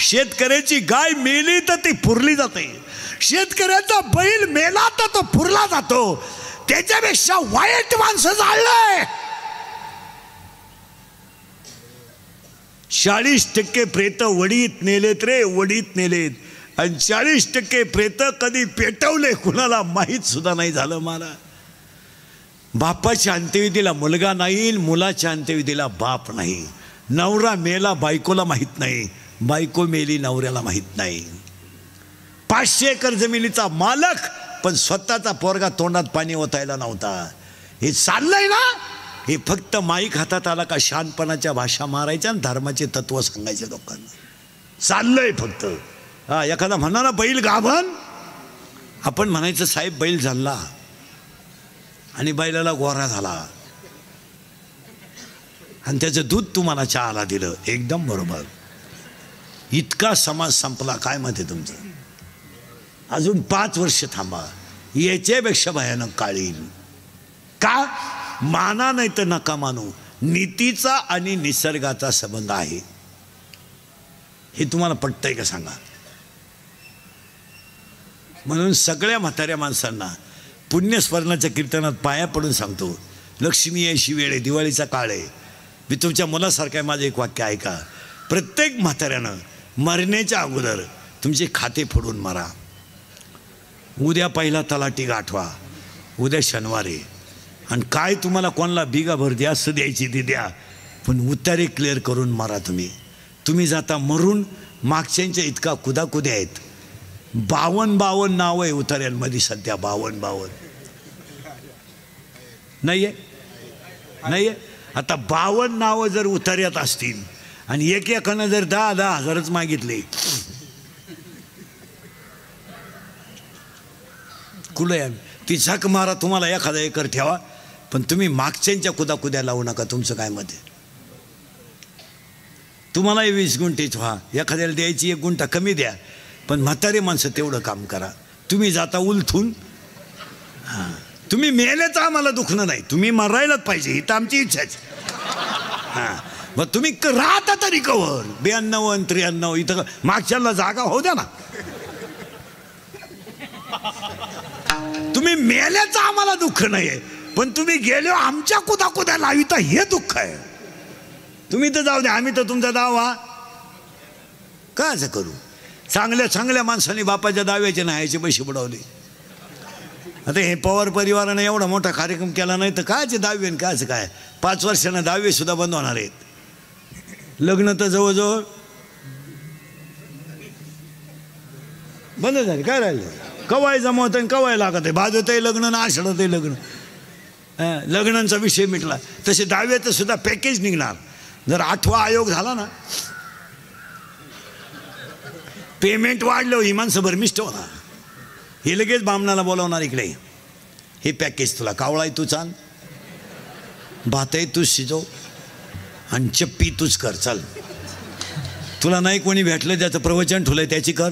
Speaker 2: शेतकऱ्याची गाय मेली तर ती पुरली जाते, शेतकऱ्याचा बैल मेला तर तो पुरला जातो. त्याच्यापेक्षा वाईट माणसं जाळलंय. 40% प्रेत वडीत नेलेत रे, वडीत नेलेत. आणि 40% प्रेत कधी पेटवले कुणाला माहीत सुद्धा नाही झालं. मला बापाच्या अंत्यविधीला मुलगा नाही, मुलाच्या अंत्यविधीला बाप नाही. नवरा मेला बायकोला माहीत नाही, बायको मेली नवऱ्याला माहीत नाही. 500 एकर जमिनीचा मालक पण स्वतःचा पोरगा तोंडात पाणी ओतायला नव्हता. हे चाललंय ना, हे फक्त माईक हातात आला का शहाणपणाच्या भाषा मारायच्या आणि धर्माचे तत्व सांगायचे लोकांना. चाललंय फक्त. हा, एखादा म्हणा ना बैल गाभण, आपण म्हणायचं साहेब बैल झाला आणि बैलाला गोरा झाला आणि त्याचं दूध तुम्हाला चहाला दिलं. एकदम बरोबर. इतका समाज संपला. काय मत आहे तुमचं? अजून 5 वर्ष थांबा, याच्यापेक्षा भयानक काळ येईल. का? माना नाही तर नका मानू, नीतीचा आणि निसर्गाचा संबंध आहे. हे तुम्हाला पटतंय का सांगा? म्हणून सगळ्या म्हाताऱ्या माणसांना पुण्यस्मरणाच्या कीर्तनात पाया पडून सांगतो, लक्ष्मी यायची वेळ आहे, दिवाळीचा काळ आहे. मी तुमच्या मुलासारखं आहे. माझं एक वाक्य ऐका. प्रत्येक म्हाताऱ्यानं मरण्याच्या अगोदर तुमचे खाते फोडून मारा. उद्या पहिला तलाठी गाठवा, उद्या शनिवार आहे. आणि काय तुम्हाला कोणाला बिगाभर द्या असं द्यायची ती द्या, पण उतारे क्लिअर करून मारा. तुम्ही जाता मरून. मागच्यांच्या इतका कुदाकुद्या आहेत. 52 नाव आहे उतार्यांमध्ये सध्या. 52 नाही आहे. आता 52 नावं जर उतार्यात असतील आणि एकानं जर 10,000 हजारच मागितले, कुठे आहे? ती झक मारा. तुम्हाला 1,000 एकर ठेवा, पण तुम्ही मागच्यांच्या कुदाकुद्या लावू नका. तुमचं काय मत आहे? तुम्हालाही 20 गुंठेच व्हा, एखाद्याला द्यायची 1 गुंठा कमी द्या, पण म्हातारे माणसं तेवढं काम करा. तुम्ही जाता उलथून. हां, तुम्ही मेलेच आम्हाला दुखणं नाही, तुम्ही मरायलाच पाहिजे ही तर आमची इच्छाच. हां, मग तुम्ही राहता तरी कवर 92 आणि 93 इथं मागच्याला जागा होऊ द्या ना. तुम्ही मेल्याचं आम्हाला दुःख नाही आहे, पण तुम्ही गेले आमच्या कुदाकुद्या लाविता हे दुःख आहे. तुम्ही तर जाऊ द्या, आम्ही तर तुमचा दावा का असं करू? चांगल्या माणसांनी बापाच्या दाव्याचे न्यायचे पैसे बुडवले. आता हे पवार परिवारानं एवढा मोठा कार्यक्रम केला नाही तर कायचे दावे आणि कायचं काय? 5 वर्षांना दावे सुद्धा बंद होणार आहेत. लग्न तर जवळजवळ बंद झाले. काय राहिलं? कवाय जमवत आहे, कवाय लागत आहे, भाजत आहे लग्न ना आषाढत आहे लग्न. लग्नांचा विषय मिटला. तसे दाव्याचं सुद्धा पॅकेज निघणार. जर 8वा आयोग झाला ना, पेमेंट वाढलं ही माणसं भरमिष्ट होणार. हे लगेच बामणाला बोलावणार, इकडे हे पॅकेज तुला, कावळाय तू चाल, भातही तूच शिजव आणि चप्पी तूच कर. चल, तुला नाही कोणी भेटलं त्याचं प्रवचन ठुलंय त्याची कर.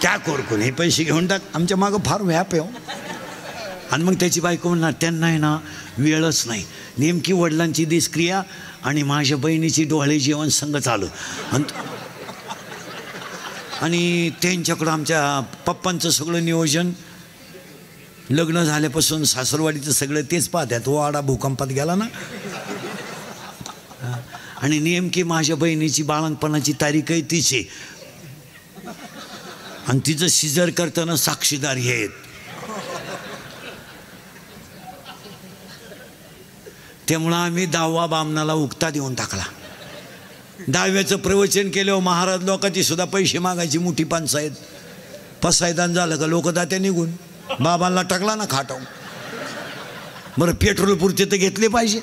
Speaker 2: क्या कोण हे पैसे घेऊन टाक. आमच्या मागं फार व्याप आहे हो. आणि मग त्याची बायको म्हणणार त्यांना आहे ना वेळच नाही, नेमकी वडिलांची दिसक्रिया आणि माझ्या बहिणीची डोळे जेवण संग चालू, आणि त्यांच्याकडं आमच्या पप्पांचं सगळं नियोजन. लग्न झाल्यापासून सासरवाडीचं सगळं तेच पाहतात. वाडा भूकंपात गेला ना, आणि नेमकी माझ्या बहिणीची बाळंतपणाची तारीख आहे तिची, आणि तिचं सिजर करताना साक्षीदार हे आहेत. त्यामुळं आम्ही 10वा बामणाला उक्ता देऊन टाकला. 10व्याचं प्रवचन केल्यावर महाराज लोकांची सुद्धा पैसे मागायची मोठी पंचायत. पसायदान झालं का लोक दात्या निघून बाबांना टाकला ना खाटाव. बरं, पेट्रोल पुरते तर घेतले पाहिजे.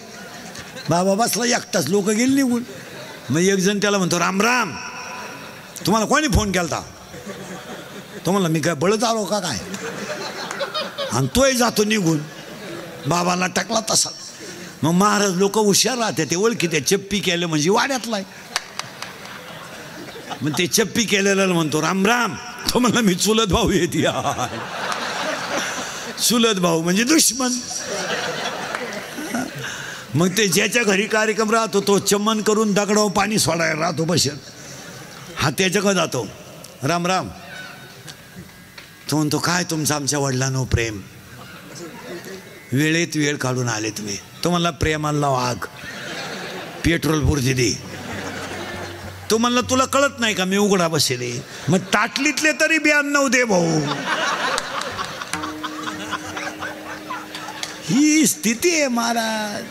Speaker 2: बाबा बसला एकटाच, लोक गेले निघून. मग एक जण त्याला म्हणतो, राम राम, तुम्हाला कोणी फोन केला? तो म्हणला, मी काय बळत आलो का काय? आणि तोही जातो निघून. बाबांना टाकला तसा. मग महाराज लोक हुशार राहते, ते ओळखी त्या चप्पी केलं म्हणजे वाड्यातलाय. मग ते चप्पी केलेला म्हणतो, राम राम. तो म्हणला, मी चुलत भाऊ येते. चुलत भाऊ म्हणजे दुश्मन. मग ते ज्याच्या घरी कार्यक्रम राहतो तो चमन करून दगडावर पाणी सोडायला राहतो बसेल. हा त्याच्याकडे जातो, राम राम. तो म्हणतो काय तुमचं आमच्या वडिलांनो प्रेम, वेळेत वेळ काढून आले तुम्ही. तो म्हणला प्रेमाला वाघ पेट्रोल पुरती दे. तो म्हणला तुला कळत नाही का मी उघडा बसेले. मग ताटलीतले तरी 92 दे भाऊ. ही स्थिती आहे महाराज,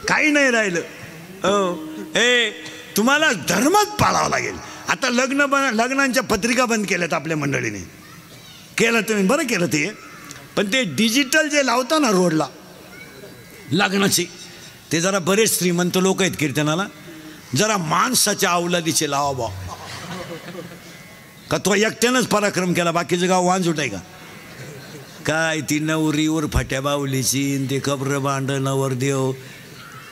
Speaker 2: काही नाही राहिलं. तुम्हाला धर्मच पाळावा लागेल. आता लग्नांच्या पत्रिका बंद केल्यात आपल्या मंडळीने. केलं तुम्ही, बरं केलं ते. पण ते डिजिटल जे लावता ना रोडला लग्नाचे, ते जरा बरेच श्रीमंत लोक आहेत कीर्तनाला, जरा माणसाच्या अवलादीचे लावा बा. का तो एकट्यानंच पराक्रम केला, बाकीचं गाव वांज उठाय का काय? ती नवरीवर फाट्या बावलीची, ते कब्र बांड नवरदेव.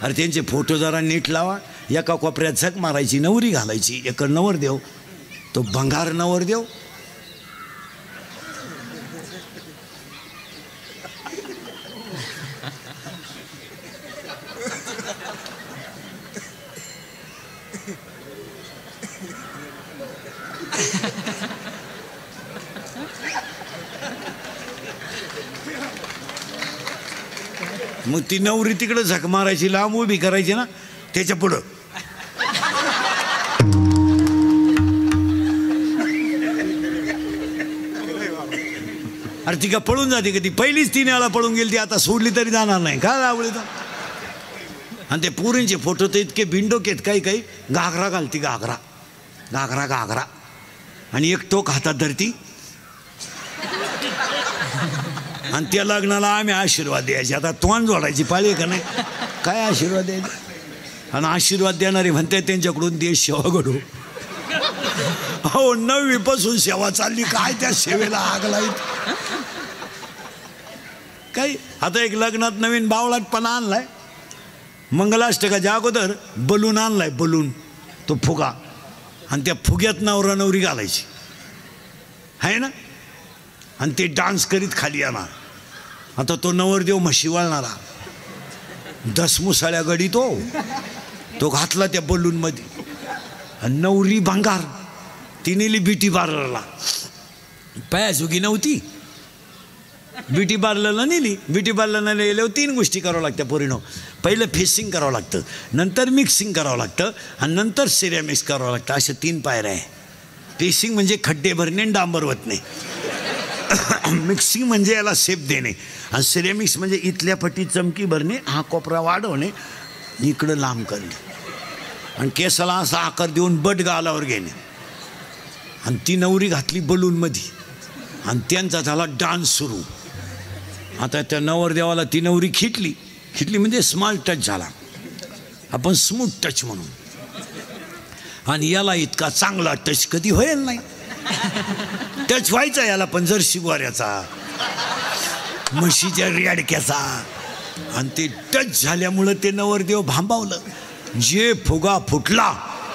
Speaker 2: अरे त्यांचे फोटो जरा नीट लावा. एका कोपऱ्यात झक मारायची, नवरी घालायची, एक नवरदेव, तो भंगार नवरदेव. मग ती नवरी तिकडे झक मारायची, लांब उभी करायची ना त्याच्या पुढं. अरे ती का पळून जाते का? ती पहिलीच 3 वेळा पळून गेली, ती आता सोडली तरी जाणार नाही का आवडली तर. आणि ते पोरींचे फोटो तर इतके बिंडोक आहेत, काही काही घागरा घालती, घागरा घागरा घागरा, आणि एक टोक हातात धरती. आणि त्या लग्नाला आम्ही आशीर्वाद द्यायचे. आता तोंड जोडायची पाळी का नाही, काय आशीर्वाद द्यायचे. आणि आशीर्वाद देणारे म्हणते त्यांच्याकडून देश सेवा घडू. हो 9वी पासून सेवा चालली, काय त्या सेवेला आग लाईत काही. आता एक लग्नात नवीन बावळाटपणा आणलाय. मंगलाष्टकाच्या अगोदर बलून आणलाय, बलून, तो फुगा, आणि त्या फुग्यात नवरा नवरी घालायची आहे ना, आणि ते डान्स करीत खाली येणार. आता तो नवरदेव म्हशी वळणारा, 10 मुसाळ्या गडी तो घातला त्या बलूनमध्ये. आणि नवरी भंगार, ती नेली ब्युटी पार्लरला. पायासुगी नव्हती, ब्युटी पार्लरला नेली. ब्युटी पार्लरला नेल्यावर 3 गोष्टी करावं लागत्या पोरीनो. पहिलं फेसिंग करावं लागतं, नंतर मिक्सिंग करावं लागतं, आणि नंतर सिरॅमिक्स करावं लागतं. अशा 3 पायऱ्या आहे. फेसिंग म्हणजे खड्डे भरणे आणि डांबर वतणे. मिक्सिंग म्हणजे याला शेप देणे, आणि सिरेमिक्स म्हणजे इथल्या पट्टी चमकी भरणे, हा कोपरा वाढवणे, इकडं लांब करणे, आणि केसाला असा आकार देऊन बट गालावर घेणे. आणि ती नवरी घातली बलूनमध्ये, आणि त्यांचा झाला डान्स सुरू. आता त्या नवरदेवाला ती नवरी खिटली म्हणजे स्मॉल टच झाला, आपण स्मूथ टच म्हणून. आणि याला इतका चांगला टच कधी होईल नाही. टच व्हायचा याला पण जर्सी गोऱ्याचा, म्हशीच्या रेडक्याचा. आणि ते टच झाल्यामुळं ते नवरदेव भांबावलं. जे फुगा फुटला,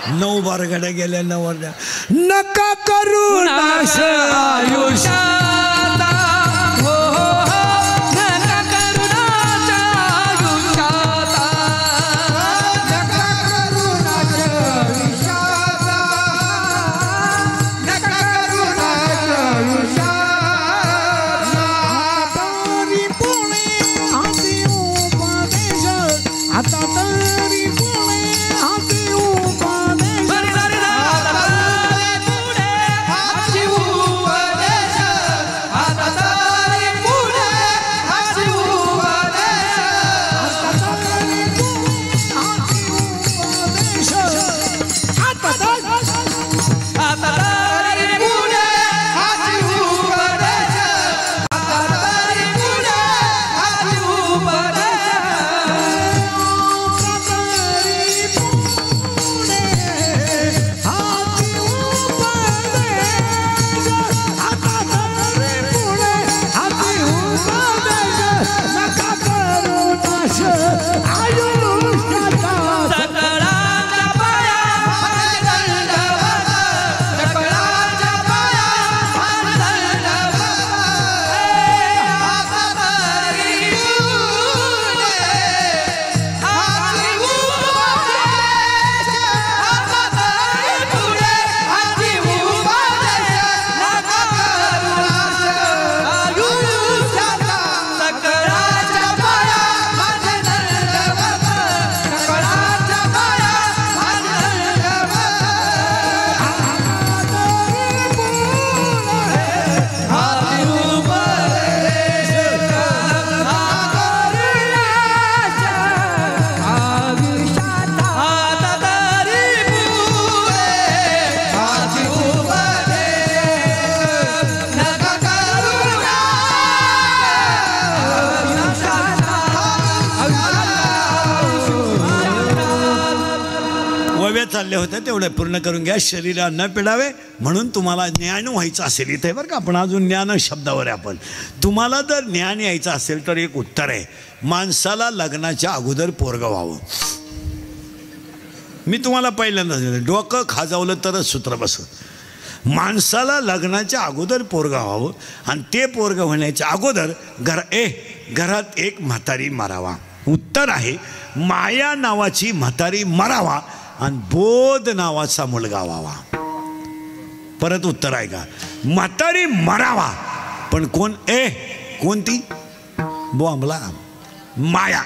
Speaker 2: 9 बारगाड्या गेल्या नवरदेव. नका करू नाश आयुष्यात,
Speaker 3: हो नका करू नाश आयुष्यात,
Speaker 4: नका करू नाश आयुष्यात, नका करू नाश आयुष्यात. तरी पुणे हाती उपदेश, आता तरी पुणे हाती उपदेश.
Speaker 3: पुढे हाती उपदेश,
Speaker 2: चालल्या होत्या तेवढ्या पूर्ण करून घ्या. शरीरा न पिडावे म्हणून तुम्हाला ज्ञान व्हायचं असेल इथे बरं का, आपण अजून ज्ञान शब्दावर आहे. आपण तुम्हाला जर ज्ञान यायचं असेल तर एक उत्तर आहे, माणसाला लग्नाच्या अगोदर पोरगं व्हावं. मी तुम्हाला पहिल्यांदाच डोकं खाजावलं तरच सूत्र बसत. माणसाला लग्नाच्या अगोदर पोरगं व्हावं आणि ते पोरगं होण्याच्या अगोदर घरात एक म्हातारी मारावा. उत्तर आहे माया नावाची म्हातारी मरावा आणि बोध नावाचा मुलगा व्हावा. परत उत्तर आहे का, म्हातारी मरावा पण कोण कोणती बोंबला माया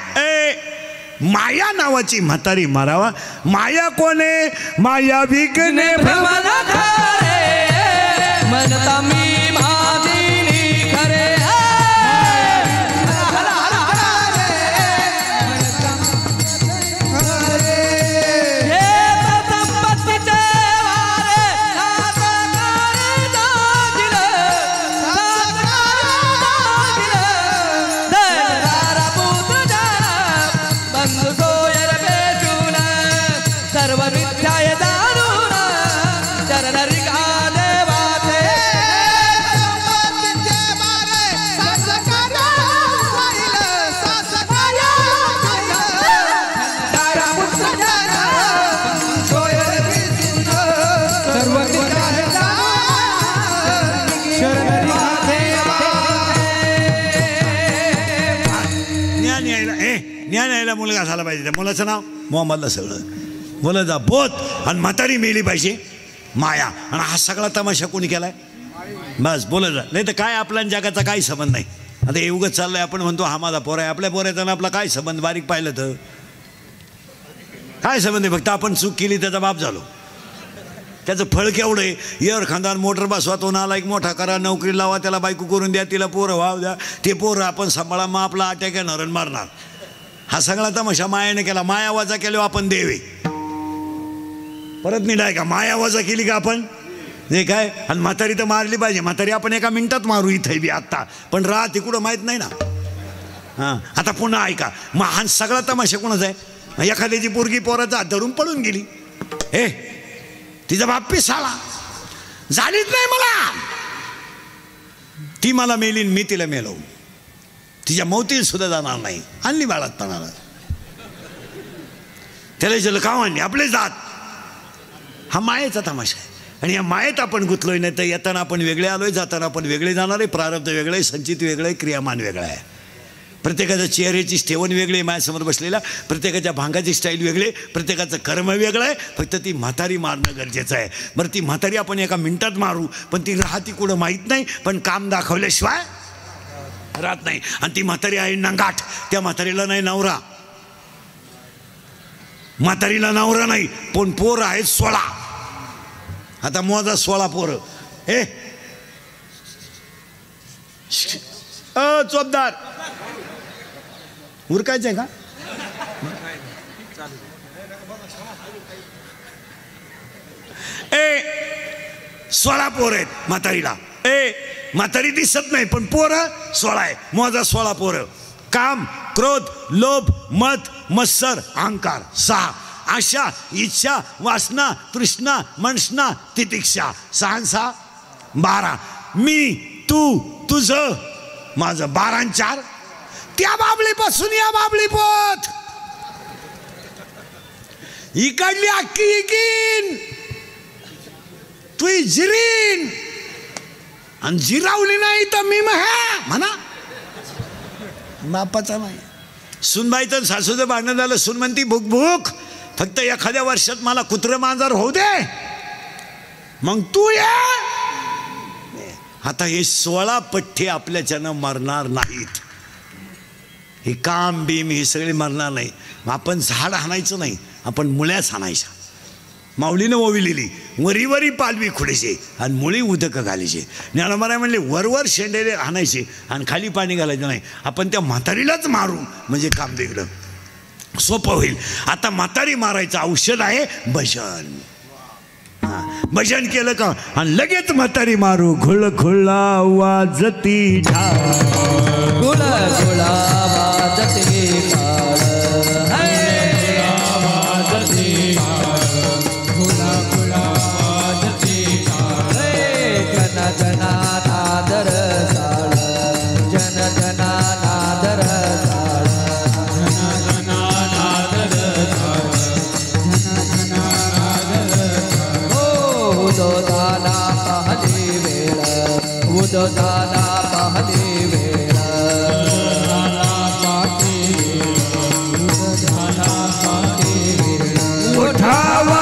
Speaker 2: माया नावाची म्हातारी मरावा. माया कोणे माया विकने
Speaker 3: भ्रमला खरे मनता मी भादिनी खरे
Speaker 2: ज्ञान यायला मुलगा झाला पाहिजे. त्या मुलाचं नाव मोहम्मदला सगळं मुलाचा बोध आणि म्हातारी मेली पाहिजे माया. आणि हा सगळा तमाशा कोणी केलाय बस बोलत नाही तर काय आपल्या जगाचा काही संबंध नाही. आता हे उगत चाललंय आपण म्हणतो हा माझा पोर आहे, आपल्या पोराचा आपला काय संबंध बारीक पाहिलं तर काय संबंध आहे. फक्त आपण चूक केली त्याचा बाप झालो. त्याचं फळ केवढं आहे, एअर खानदार मोटर बसवा, तो नाला एक मोठा करा, नोकरी लावा, त्याला बायको करून द्या, तिला पोरं व्हाव द्या, ते पोरं आपण सांभाळा, मग आपला अटॅक येणार आणि मारणार. हा सगळा तमाशा मायाने केला. माया वाजा केल्यावर आपण देवे परत निघाय का, माया वाजा केली का आपण हे काय. आणि म्हातारी तर मारली पाहिजे. म्हातारी आपण एका मिनिटात मारू इथे बी आत्ता, पण राहते कुठं माहीत नाही ना. हां आता पुन्हा ऐका, मग हा सगळा तमाशा कोणाचा आहे. एखाद्याची पोरगी पोराचा हात धरून पळून गेली, तिचा बाप पिसाला झालीच नाही मला, ती मला मेलीन मी तिला मेलो, तिच्या मौतीला सुद्धा जाणार नाही. आणली बाळातपणाला, त्याला विचारलं का आणली, आपले जात. हा मायेचा तमाशा आहे. आणि या मायेत आपण गुंतलोय. नाही तर येताना आपण वेगळे आलोय, जाताना आपण वेगळे जाणार आहे. प्रारब्ध वेगळं आहे, संचित वेगळं आहे, क्रियामान वेगळं आहे. प्रत्येकाच्या चेहऱ्याची ठेवण वेगळी आहे माझ्यासमोर बसलेला, प्रत्येकाच्या भांगाची स्टाईल वेगळी, प्रत्येकाचं कर्म वेगळं आहे. फक्त ती म्हातारी मारणं गरजेचं आहे. बरं ती म्हातारी आपण एका मिनिटात मारू, पण ती राहती कुठं माहीत नाही. पण काम दाखवल्याशिवाय राहत नाही. आणि ती म्हातारी आहे नंगाट. त्या म्हातारीला नाही नवरा, म्हातारीला नवरा नाही, पण पोर आहेत 16. आता मोजा 16 पोरं. चोपदार उरकायचंय का. 16 पोर आहेत म्हातारीला. म्हातारी दिसत नाही पण पोरं 16 आहे. मोजा 16 पोरं. काम, क्रोध, लोभ, मद, मत्सर, अहंकार 6. आशा, इच्छा, वासना, तृष्णा, मनष्णा, तितिक्षा 6 6 12. मी, तू, तुझं, माझं 12 आणि 4. त्या बाबलीपासून या बाबली पोत इकडली अक्की इकीन तू जिरीन आणि जिरावली नाही तर मी म्हणा बापाचा नाही. सुनबाई तर सासूचं भांडण झालं, सुन म्हणती भूक भूक, फक्त एखाद्या वर्षात मला कुत्र मांजर होऊ दे मग तू ये. आता हे 16 पठ्ठे आपल्याच्यानं मरणार नाहीत. हे काम बीम हे सगळे मरणार नाही. आपण झाड हाणायचं नाही, आपण मुळ्याच हाणायच्या. माऊलीनं ओविलेली वरी वरी पालवी खुडायचे आणि मुळी उदक घालायचे. ज्ञानोबा म्हणले वरवर शेंडेले हाणायचे आणि खाली पाणी घालायचं नाही. आपण त्या म्हातारीलाच मारू म्हणजे काम वेगळं सोपं होईल. आता म्हातारी मारायचं औषध आहे भजन. भजन केलं का आणि लगेच म्हातारी मारू. घुळ घुळा वाजती ढाल,
Speaker 3: घुळ घुळा वाजती ढाल, उद झाला पाहते वेळ उठावा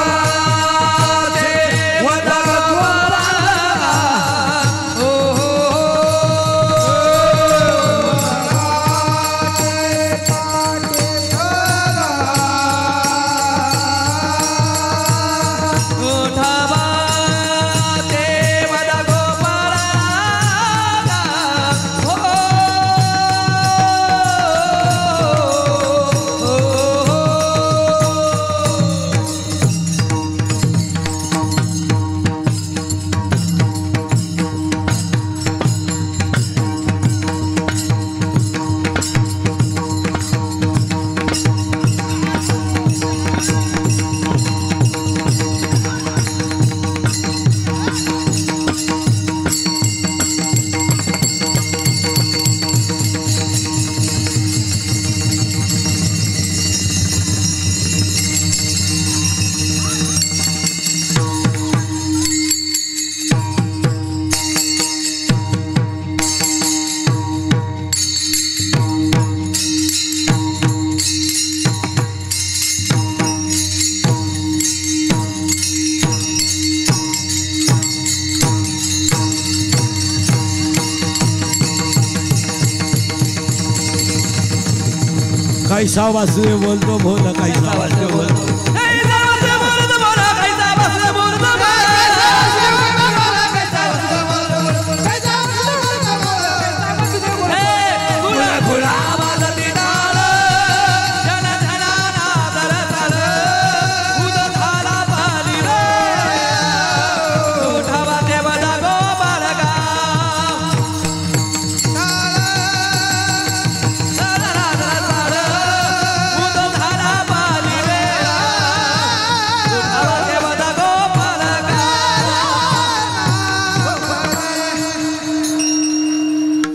Speaker 2: कैसा वासुदेव बोलतो बोल कैसा वासुदेव बोलतो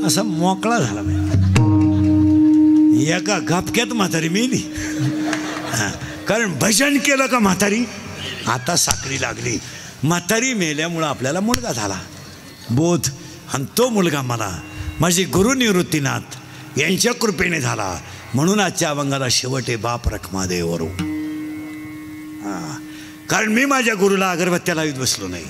Speaker 2: असा मोकळा झाला एका गपक्यात म्हातारी मेली. कारण भजन केलं का म्हातारी आता साखरी लागली. म्हातारी मेल्यामुळं आपल्याला मुलगा झाला बोध, आणि तो मुलगा मला माझे गुरु निवृत्तीनाथ यांच्या कृपेने झाला. म्हणून आजच्या अभंगाला शेवट आहे बाप रखमादेवरू. कारण मी माझ्या गुरुला अगरबत्त्या लावीत बसलो नाही,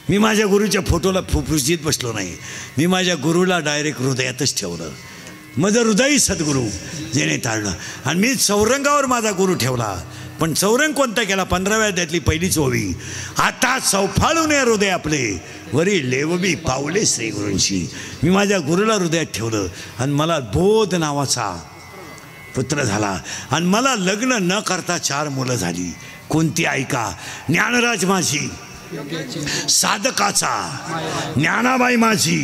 Speaker 2: मी माझ्या गुरुच्या फोटोला फुफुशीत बसलो नाही, मी माझ्या गुरुला डायरेक्ट हृदयातच ठेवलं. माझं हृदयी सद्गुरू जेणे तारणं. आणि मी चौरंगावर माझा गुरु ठेवला. पण चौरंग कोणता केला? 15व्या अध्यायातली पहिलीच ओवी. आता चौफाळून हृदय आपले वरी लेवबी पावले श्री गुरूंशी. मी माझ्या गुरुला हृदयात ठेवलं आणि मला बोध नावाचा पुत्र झाला. आणि मला लग्न न करता 4 मुलं झाली. कोणती ऐका? ज्ञानराज माझी साधकाचा, ज्ञानाबाई माझी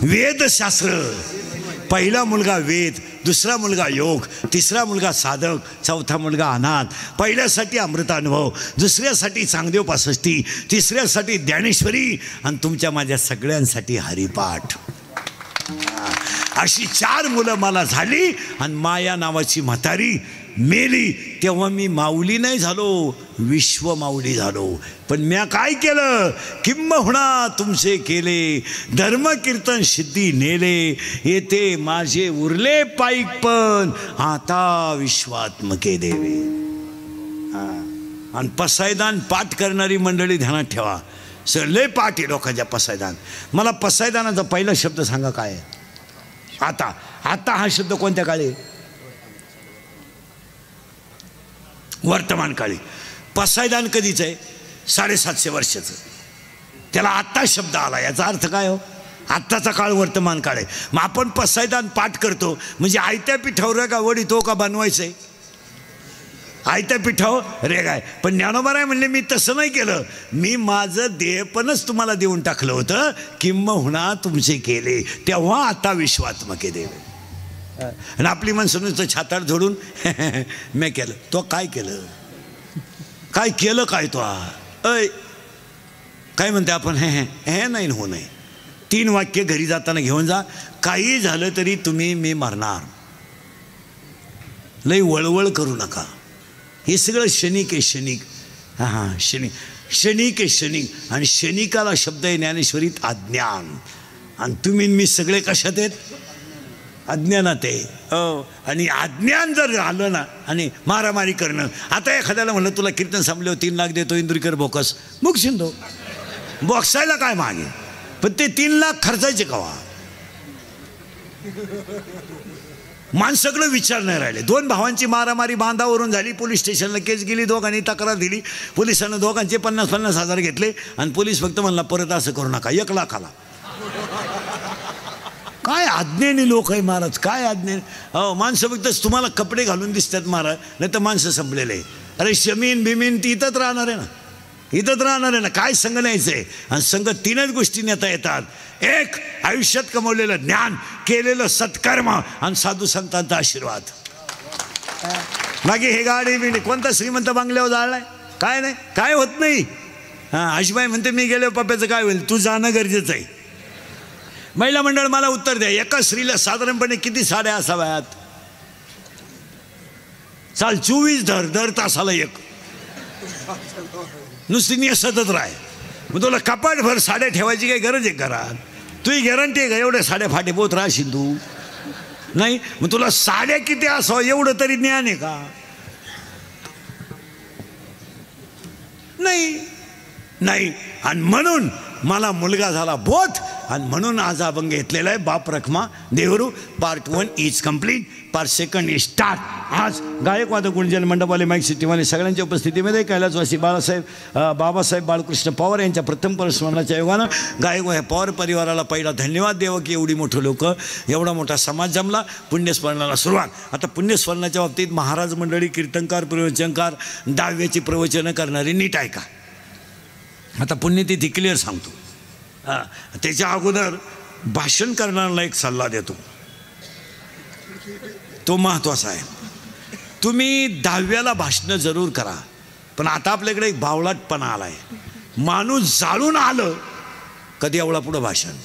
Speaker 2: वेदशास्त्र. पहिला मुलगा वेद, दुसरा मुलगा योग, तिसरा मुलगा साधक, चौथा मुलगा अनाथ. पहिल्यासाठी अमृतानुभव, दुसऱ्यासाठी चांगदेव 65, तिसऱ्यासाठी ज्ञानेश्वरी आणि तुमच्या माझ्या सगळ्यांसाठी हरिपाठ. अशी 4 मुलं मला झाली. आणि माया नावाची म्हातारी मेली. तेव्हा मी माऊली नाही झालो, विश्व माऊली झालो. पण म्या काय केलं? किंबहुना तुमचे केले धर्म कीर्तन सिद्धी नेले. येथे माझे उरले पाईक पण आता विश्वात्मके देवे. आणि पसायदान पाठ करणारी मंडळी ध्यानात ठेवा. सर लय पाठ आहे लोकांच्या पसायदान. मला पसायदानाचा पहिला शब्द सांगा काय आहे? आता आता हा शब्द कोणत्या काळी? वर्तमान काळी. पसायदान कधीच आहे? 750 वर्षाचं. त्याला आत्ता शब्द आला. याचा अर्थ काय हो? आत्ताचा काळ वर्तमान काळ आहे. मग आपण पसायदान पाठ करतो म्हणजे आयत्या पिठावर का वडीतो का बनवायचं आहे? आयत्या पिठावर रे काय. पण ज्ञानोबा म्हणले मी तसं नाही केलं, मी माझं देहपणच तुम्हाला देऊन टाकलं होतं. किंबहुना तुमचे केले तेव्हा आता विश्वात्मके देवे. आणि आपली माणसं नुसतं छातार झोडून मी केलं. तो काय केलं? काय केलं काय? तो अय काय म्हणते आपण? हे नाही होऊ नये. 3 वाक्य घरी जाताना घेऊन जा. काही झालं तरी तुम्ही मी मरणार. लई वळवळ करू नका. हे सगळं क्षणिक आहे. क्षणिक. क्षणिक. क्षणिक आहे. क्षणिक. आणि क्षणिकाला शब्द आहे ज्ञानेश्वरीत अज्ञान. आणि तुम्ही मी सगळे कशात आहेत? अज्ञानात आहे. हो, आणि अज्ञान जर आलं ना आणि मारामारी करणं. आता एखाद्याला म्हणलं तुला कीर्तन संपल्यावर 3 लाख देतो इंदुरीकर बोकस, मग शिंदो बॉक्सायला काय मागे, पण ते 3 लाख खर्चायचे कवा? माणसाकडे विचार नाही राहिले. 2 भावांची मारामारी बांधावरून झाली, पोलीस स्टेशनला केस गेली, दोघांनी तक्रार दिली, पोलिसांना दोघांचे 50-50 हजार घेतले आणि पोलीस फक्त म्हणला परत असं करू नका, 1 लाखाला. काय अज्ञानी लोक आहे महाराज, काय अज्ञानी. हो, माणसं फक्त तुम्हाला कपडे घालून दिसतात महाराज, नाही तर माणसं संपलेले आहे. अरे शमीन बिमीन ती इथंच राहणार आहे ना, इथंच राहणार आहे ना. काय संघ न्यायचं आहे? आणि संघ 3च गोष्टी नेता येतात. एक, आयुष्यात कमवलेलं ज्ञान, केलेलं सत्कर्म आणि साधू संतांचा आशीर्वाद. बाकी हे गाडी बिडी कोणता श्रीमंत बांगल्यावर जाळलाय? काय नाही, काय होत नाही. हां, आशीबाई म्हणते मी गेलो पप्प्याचं काय होईल, तू जाणं गरजेचं आहे. महिला मंडळ मला उत्तर द्या, एका स्त्रीला साधारणपणे किती साड्या असाव्यात? चाल 24 दर तासाला 1. नुसती नेसतच राह. मग तुला कपाटभर साड्या ठेवायची काही गरज आहे घरात? तुझी गॅरंटी आहे का एवढ्या साड्या फाटे पोत राहशील तू? नाही. मग तुला साड्या किती असावं एवढं तरी ज्ञान आहे का? नाही नाही. आणि म्हणून मला मुलगा झाला बोध, आणि म्हणून आज अभंग घेतलेला आहे. बाप रखमा देवरू part 1 is complete, part 2 is start. आज गायक वादक गुंजन मंडपवाले माईक सिटीवाले सगळ्यांच्या उपस्थितीमध्ये कैलासवासी बाबासाहेब बाळकृष्ण पवार यांच्या प्रथम परस्मरणाच्या योगानं गायक ह्या पवार परिवाराला पहिला धन्यवाद द्यावं की एवढी मोठं लोक, एवढा मोठा समाज जमला. पुण्यस्मरणाला सुरुवात. आता पुण्यस्मरणाच्या बाबतीत महाराज मंडळी, कीर्तनकार, प्रवचनकार, दहाव्याची प्रवचनं करणारी नीट ऐका. आता पुण्यतिथी क्लिअर सांगतो. त्याच्या अगोदर भाषण करणाऱ्याला एक सल्ला देतो, तो महत्त्वाचा आहे. तुम्ही 10व्याला भाषणं जरूर करा, पण आता आपल्याकडे एक बावळटपणा आला आहे. माणूस जाळून आलं कधी एवढा पुढं भाषण,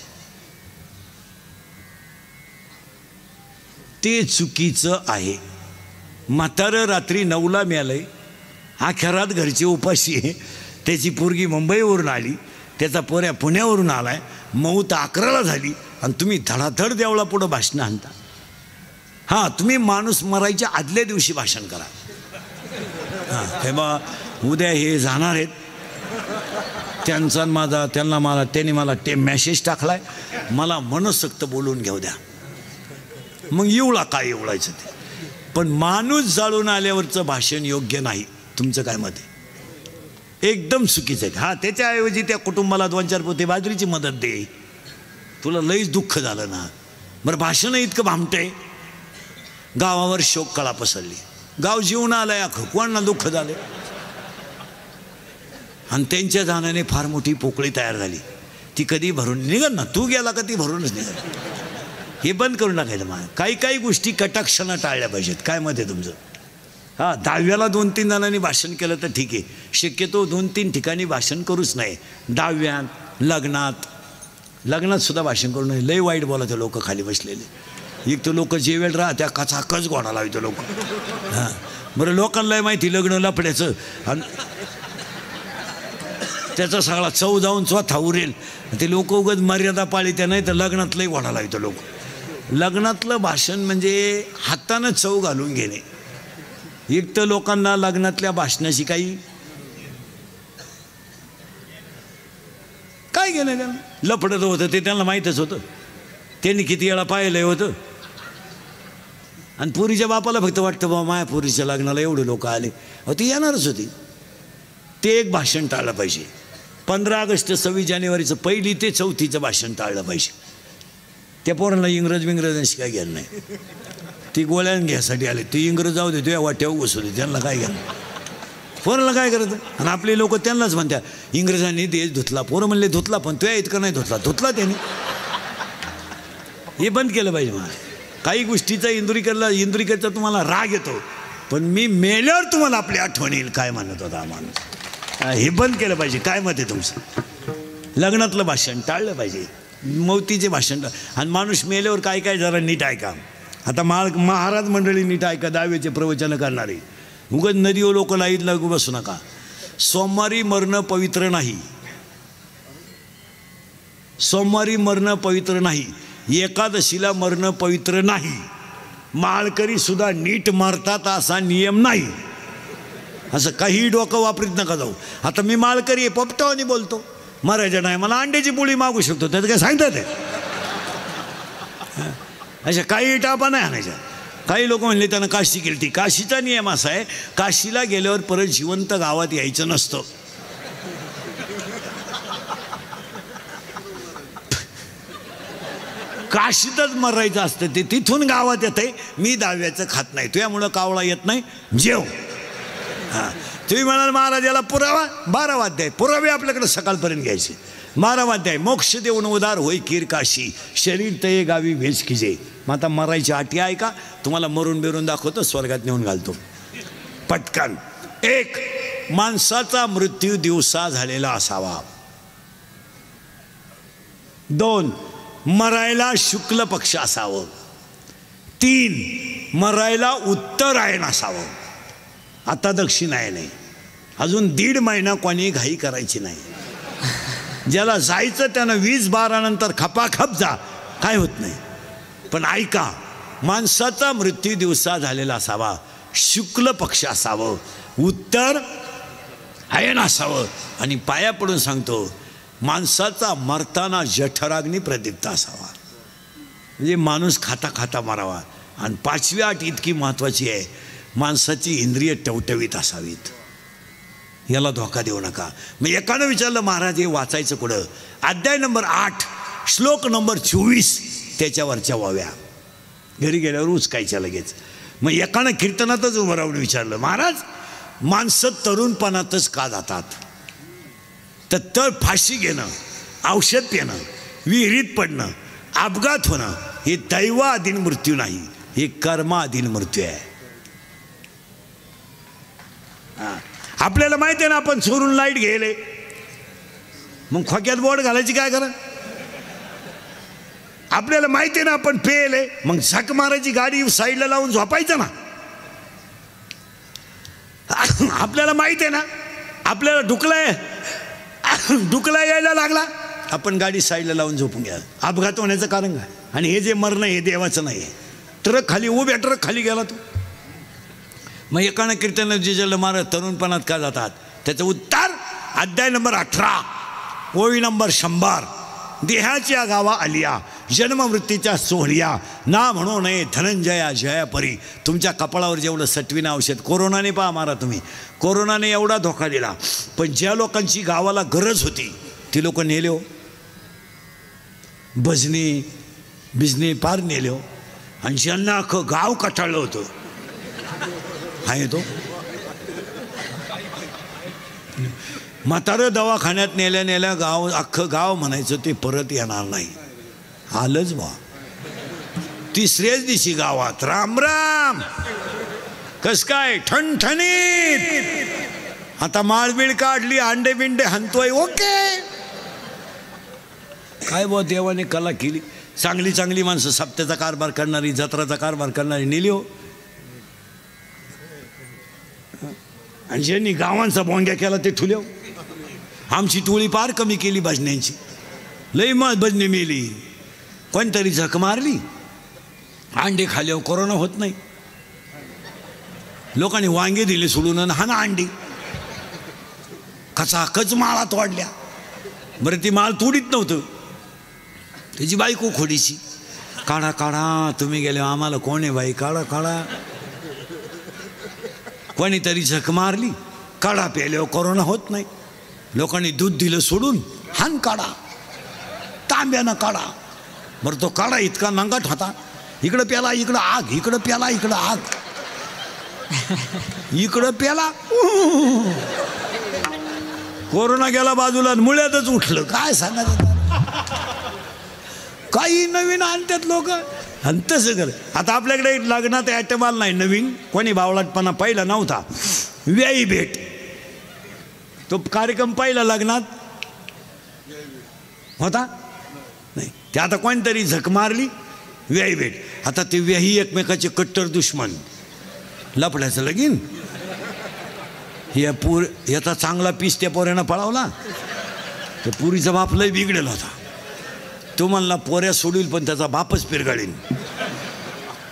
Speaker 2: ते चुकीचं आहे. म्हातारं रात्री 9ला मिळालंय, अखेरात घरची उपाशी आहे, त्याची पोरगी मुंबईवरून आली, त्याचा पोऱ्या पुण्यावरून आलाय, मौत 11ला झाली, आणि तुम्ही धडाधड देवळा पुढं भाषणं आणता. हां, तुम्ही माणूस मरायच्या आदल्या दिवशी भाषण करा. हां, हे बा उद्या हे जाणार आहेत, त्यांचा माझा त्यांना मला त्यांनी मला ते मेसेज टाकलाय, मला मनसक्त बोलून घेऊ द्या. मग एवढा काय एवढायचं ते. पण माणूस जाळून आल्यावरचं भाषण योग्य नाही. तुमचं काय मत आहे? एकदम चुकीचं आहे. हां, त्याच्याऐवजी त्या कुटुंबाला 2-4 पोते बाजरीची मदत दे. तुला लईच दुःख झालं ना. बरं, भाषण इतकं भामटंय, गावावर शोककळा पसरली, गाव जीवन आलंय, कोणाला दुःख झालं, आणि त्यांच्या जाण्याने फार मोठी पोकळी तयार झाली. ती कधी भरून निघत ना, तू गेला का ती भरूनच निघत. हे बंद करून टाकायचं. मला काही गोष्टी कटाक्षानं टाळल्या पाहिजेत. काय मत आहे तुमचं? हां, 10व्याला 2-3 जणांनी भाषण केलं तर ठीक आहे. शक्यतो 2-3 ठिकाणी भाषण करूच नाही. 10व्यात, लग्नात सुद्धा भाषण करू नये. लय वाईट बोलायचं लोक खाली बसलेले. एक तर लोक जेवेल राहत्या कचाकच घोडा लावतो लोक. हां, बरं, लोकांना माहिती लग्न लफड्याचं, आणि त्याचा सगळा चव जाऊन चौथा उरेल. ते लोक उगाच मर्यादा पाळी त्या, नाही तर लग्नातलंही घोडा लावतो लोक. लग्नातलं भाषण म्हणजे हातानं चव घालून घेणे. एक तर लोकांना लग्नातल्या भाषणाशी काही काय गेलं, त्यांना लफडत होतं ते त्यांना माहीतच होतं. त्यांनी किती वेळा पाहिलं होतं. आणि पुरीच्या बापाला फक्त वाटतं बाबा माया पुरीच्या लग्नाला एवढे लोक आले, अहो ती येणारच होती. ते एक भाषण टाळलं पाहिजे. 15 ऑगस्ट 26 जानेवारीचं 1 ते 4 भाषण टाळलं पाहिजे. त्या पोरांना इंग्रज शिकाय घ्यायला नाही. ती गोळ्यान घ्यायसाठी आले. ते इंग्रज जाऊ दे, तुझ्या वाट्यावर घुसवले, त्यांना काय घ्या, पोरांना काय करायचं. आणि आपले लोक त्यांनाच म्हणतात इंग्रजांनी देश धुतला. पोरं म्हणले धुतला, पण तुझ्या इतकं नाही धुतला त्यांनी. हे बंद केलं पाहिजे. मला काही गोष्टीचा इंदुरीकरचा तुम्हाला राग येतो, पण मी मेल्यावर तुम्हाला आपली आठवण येईल काय म्हणत होता माणूस. हे बंद केलं पाहिजे. काय मत आहे तुमचं? लग्नातलं भाषण टाळलं पाहिजे, मौतीचे भाषण. आणि माणूस मेल्यावर काय काय जरा नीट ऐका. आता महाराज मंडळी नीट ऐका. 10व्याचे प्रवचन करणारे उगाच नदीवर लोक लाईत लागू बसू नका. सोमवारी मरणं पवित्र नाही. सोमवारी मरणं पवित्र नाही, एकादशीला मरणं पवित्र नाही, माळकरी सुद्धा नीट मरतात असा नियम नाही. असं काही डोकं वापरीत नका जाऊ. आता मी माळकरी आहे, पोपटावानी बोलतो, मरायचं नाही मला अंड्याची पोळी मागू शकतो, त्याचं काय सांगतात ते. अशा काही टापा नाही आणायच्या. काही लोक म्हणले त्यानं काशी केली ती. काशीचा नियम असा आहे, काशीला गेल्यावर परत जिवंत गावात यायचं नसतं. काशीतच मरायचं असतं ते, तिथून गावात येते. मी दाव्याचं खात नाही, तुझ्यामुळं कावळा येत नाही, जेव. हां, तुम्ही म्हणाल महाराजाला पुरावा, 12 वाद्य आहे. पुरावे आपल्याकडे सकाळपर्यंत घ्यायचे. 12 वाद्य आहे. मोक्ष देऊन उदार होई कीर काशी, शरीर तये गावी भेज खिजे. मग आता मरायची आटी आहे का? तुम्हाला मरून बिरून दाखवतो, स्वर्गात नेऊन घालतो पटकन. 1, माणसाचा मृत्यू दिवसा झालेला असावा. 2, मरायला शुक्ल पक्ष असावं. 3, मरायला उत्तरायण असावं. आता दक्षिणायन आहे. अजून 1.5 महिना कोणी घाई करायची नाही. ज्याला जायचं त्यानं 20-12 नंतर खपाखप जा, काय होत नाही. पण ऐका, माणसाचा मृत्यू दिवसा झालेला असावा, शुक्ल पक्ष असावं, उत्तर आयन असावं. आणि पाया पडून सांगतो, माणसाचा मरताना जठराग्नी प्रदीप्त असावा. म्हणजे माणूस खाता खाता मरावा. आणि 5वी अट इतकी महत्त्वाची आहे, माणसाची इंद्रिय टवटवीत असावीत. याला धोका देऊ नका. मग एकानं विचारलं, महाराज हे वाचायचं कुठं? अध्याय नंबर 8 श्लोक नंबर 24 त्याच्यावरच्या वाव्या घरी गेल्यावर उचकायच्या लगेच. मग एकानं कीर्तनातच उभं राहून विचारलं, महाराज माणसं तरुणपणातच का जातात? तर फाशी घेणं, औषध पिणं, विहिरीत पडणं, अपघात होणं हे दैवाधीन मृत्यू नाही, हे कर्माधीन मृत्यू आहे. आपल्याला माहिती आहे ना, आपण चोरून लाईट घ्यायले, मग खोक्यात बोर्ड घालायची काय करा? आपल्याला माहिती आहे ना, आपण पेले, मग झक मारायची, गाडी साईडला लावून झोपायचं ना. आपल्याला माहिती आहे ना, आपल्याला ढुकला यायला लागला, आपण गाडी साईडला लावून झोपून घ्या. अपघात होण्याचं कारण काय? आणि हे जे मरणं हे देवाचं नाही आहे. ट्रक खाली उभ्या, ट्रक खाली गेला तो. मग एकानं कीर्तन जिजलं, महाराज तरुणपणात का जातात? त्याचं उत्तर अध्याय नंबर 18 ओळी नंबर 100. देहाच्या गावा आलिया, जन्ममृत्यूच्या सोहळ्या, ना म्हणू नये धनंजया जया परी. तुमच्या कपाळावर जेवढं सटवीनं औषध, कोरोनाने पहा मारा तुम्ही, कोरोनाने एवढा धोका दिला. पण ज्या लोकांची गावाला गरज होती ती लोक नेले हो, भजनी बिजनी पार नेले हो. आणि ज्यांना अख्खं गाव कटाळलं होतं, आहे तो म्हातारं दवाखान्यात नेल्या गाव, अख्खं गाव म्हणायचं ते परत येणार नाही. आलंच बा. 3ऱ्याच दिवशी गावात राम राम, कस काय ठणठणीत. आता माळबीळ काढली, अंडे बिंडे हंतोय, ओके. काय बा, देवाने कला केली. चांगली चांगली माणसं, सप्त्याचा कारभार करणारी, जत्राचा कारभार करणारी नेली हो. आणि ज्यांनी गावांचा बोंग्या केला ते ठुले हो. आमची टोळी पार कमी केली भजन्यांची, लई मग भजने मेली. कोणतरी झक मारली, अंडे खाल्यावर कोरोना होत नाही. लोकांनी वांगे दिले सोडून, हा ना अंडी कचाकच माळा तोडल्या. बरं ती माळ तोडीत नव्हतं, त्याची बायको खोडीची. काढा काढा, तुम्ही गेले आम्हाला कोण आहे बाई, काढा काढा. कोणीतरी झक मारली, काढा प्यायल्यावर कोरोना होत नाही. लोकांनी दूध दिलं सोडून, हान काढा, तांब्यानं काढा. बरं तो काढा इतका नंगाट होता, इकडं प्याला इकडं आग, इकडं प्याला इकडं आग, इकडं प्याला. कोरोना गेला बाजूला, मुळ्यातच उठलं. काय सांगायचं, काही नवीन आणतात लोक. आणि तसं कर. आता आपल्याकडे लग्नात ॲटम आला नाही नवीन, कोणी बावळाटपणा पहिला नव्हता. व्याई भेट तो कार्यक्रम पहिला लग्नात होता नाही, ते आता कोणतरी झक मारली, व्याई भेट. आता ते व्याही एकमेकाचे कट्टर दुश्मन, लपड्याचं लगीन. याचा चांगला पीस त्या पोऱ्यानं पळावला, तर पुरीचा बाप लय बिघडेल होता. तो म्हणला पोऱ्या सोडील पण त्याचा बापच पिरगाळीन.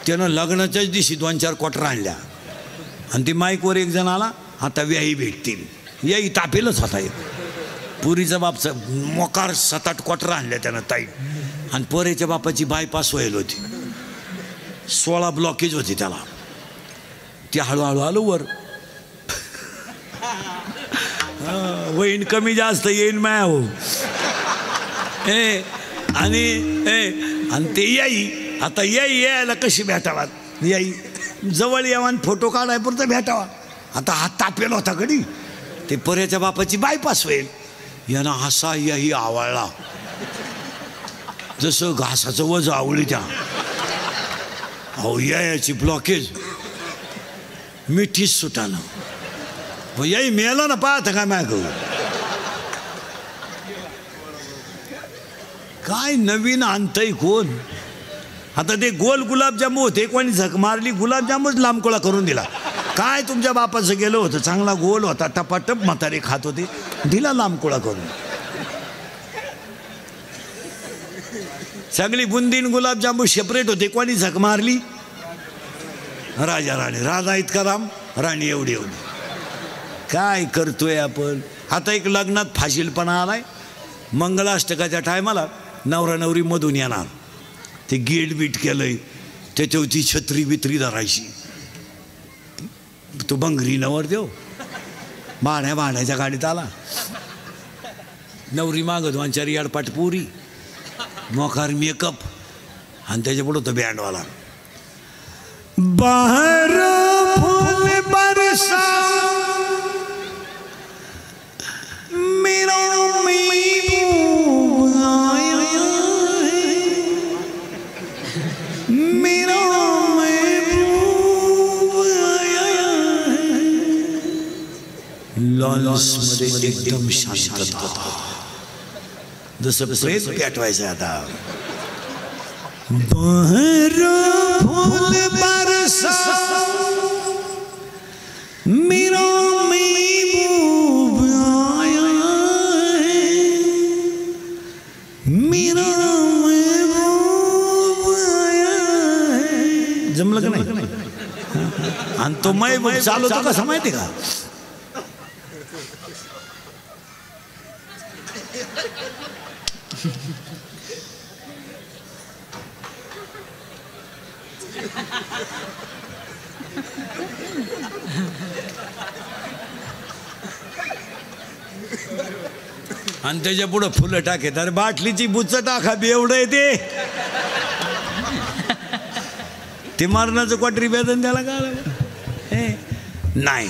Speaker 2: त्यानं लग्नाच्याच दिवशी 2-4 क्वार्टर आणल्या आणि ती माईकवर एक जण आला, आता व्याही भेटतील, याही तापेलच होता. एक पुरीचा बापचा मोकार 7-8 क्वार्टर आणल्या त्यानं ताई. आणि पोऱ्याच्या बापाची बायपास व्हायला होती, 16 ब्लॉकेज होती त्याला. ती हळूहळू आलो वर. वहीन कमी जास्त येईन माया हो. आणि ते याई आता यायला कशी भेटावा, याई जवळ यावा फोटो काढाय पुरतं भेटावा. आता हात तापेल होता कधी, ते पर्याच्या बापाची बायपास होईल. यानं असा याही आवळला जसं घासाचं वज आवळी त्या. अहो याची ब्लॉकेज मिठीच सुटानं. याही मेला ना पाहता काय माग. काय नवीन आणतंय कोण. आता ते गोल गुलाबजामू होते, कोणी झक मारली, गुलाबजामूच लांबकोळा करून दिला. काय तुमच्या बापाचं गेलं होतं, चांगला गोल होता, टपाटप म्हातारे खात होते, दिला लांबकोळा करून. सगळी बुंदीन गुलाबजामू सेपरेट होते, कोणी झक मारली. राजा राणी, राजा इतका राम, राणी एवढी एवढी. काय करतोय आपण. आता एक लग्नात फाशीलपणा आलाय. मंगलाष्टकाच्या टायमाला नवरा नवरी मधून येणार, ते गेट बीट केलंय, त्याच्यावरती छत्री बित्री धरायची. तो बंगरी नवर देव भाड्याच्या गाडीत आला. नवरी मागत 2-4 याडपाट पुरी, मोकार मेकअप, आणि त्याच्या पुढं तो बँडवाला. बाहर फूल बरसा मेरा महबूब आया है, मेरा महबूब आया है. लॉन्समध्ये एकदम शांतता, जसं प्रेम पेटवायचं आता. बाहर फूल बरसा मेरा महबूब आया है, मेरा महबूब आया है. जमलं का नाही. आणि तो महबूब चालवतो कसा माहिती का. आणि त्याच्या पुढं फुलं टाकेत. अरे बाटलीची बुच्च टाका एवढं येते. ते मारण्याचं क्वाटरी वेदन त्याला काय नाही.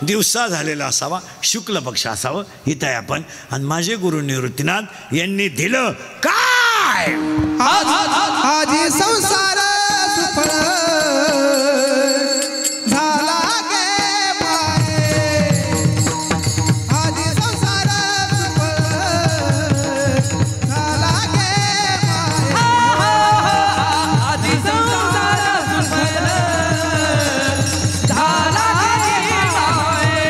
Speaker 2: दिवसा झालेला असावा, शुक्ल पक्ष असावं, इथं आहे आपण. आणि माझे गुरु निवृत्तीनाथ यांनी दिलं काय.
Speaker 4: आजी संसार सुफळ झाला गे माये, आजी संसार सुफळ झाला गे माये,
Speaker 3: आधी संसार सुफल झाला गे माये,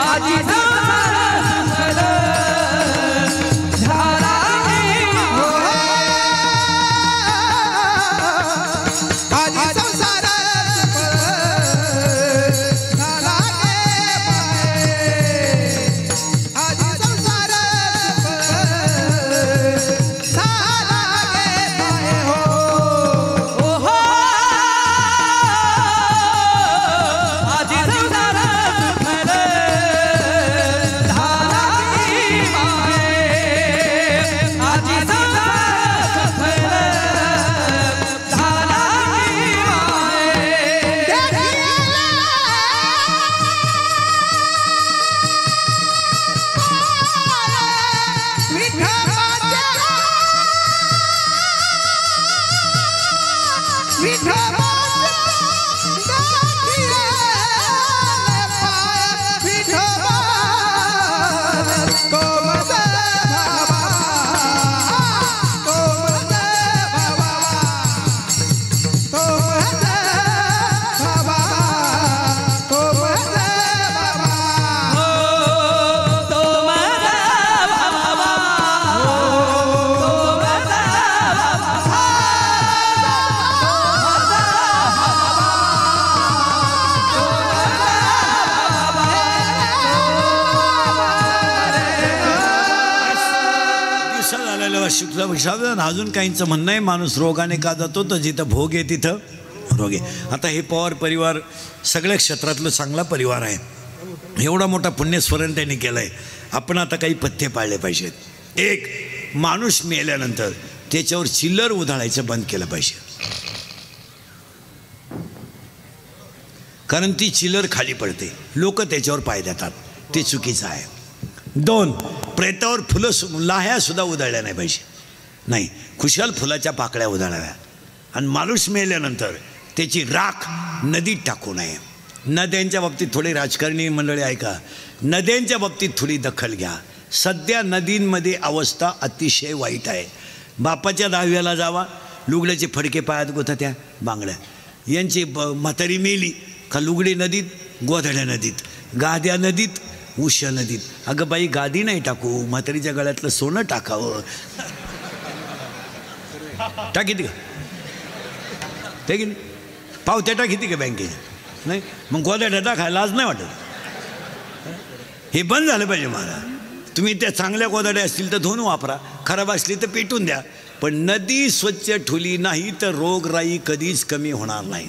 Speaker 3: आधी संसार सुफल झाला गे माये.
Speaker 2: असा झालेला शुक्ल पक्षात. अजून काहींचं म्हणणं आहे माणूस रोगाने का जातो तर जिथं भोग आहे तिथं रोग आहे. आता हे पवार परिवार सगळ्या क्षेत्रातलं चांगला परिवार आहे. एवढा मोठा पुण्यस्मरण त्यांनी केलं आहे. आपण आता काही पथ्य पाळले पाहिजेत. एक, माणूस मेल्यानंतर त्याच्यावर चिल्लर उधळायचं बंद केलं पाहिजे, कारण ती चिल्लर खाली पडते, लोक त्याच्यावर पाय देतात, ते चुकीचं आहे. दोन, प्रेतावर फुलं लाह्या सुद्धा उधळल्या नाही पाहिजे. नाही, खुशाल फुलाच्या पाकळ्या उधळाव्या. आणि माणूस मेल्यानंतर त्याची राख नदीत टाकू नये. नद्यांच्या बाबतीत थोडी राजकारणी मंडळी ऐका, नद्यांच्या बाबतीत थोडी दखल घ्या. सध्या नदींमध्ये अवस्था अतिशय वाईट आहे. बापाच्या 10व्याला जावा, लुगड्याचे फडके पायात गोथत्या बांगड्या. यांची म्हातारी मेली का लुगडे नदीत, गोधड्या नदीत, गाद्या नदीत, उशा नदीत. अगं बाई, गादी नाही टाकू, म्हातारीच्या गळ्यातलं सोनं टाकावं. टाकीत का ते की नाही? पावत्या टाकीत का बँकेच्या? नाही, मग गोधड्या टाकायला लाज नाही वाटत. हे बंद झालं पाहिजे महाराज. तुम्ही त्या चांगल्या गोधड्या असतील तर धुवून वापरा, खराब असली तर पेटून द्या, पण नदी स्वच्छ ठेवली नाही तर रोगराई कधीच कमी होणार नाही.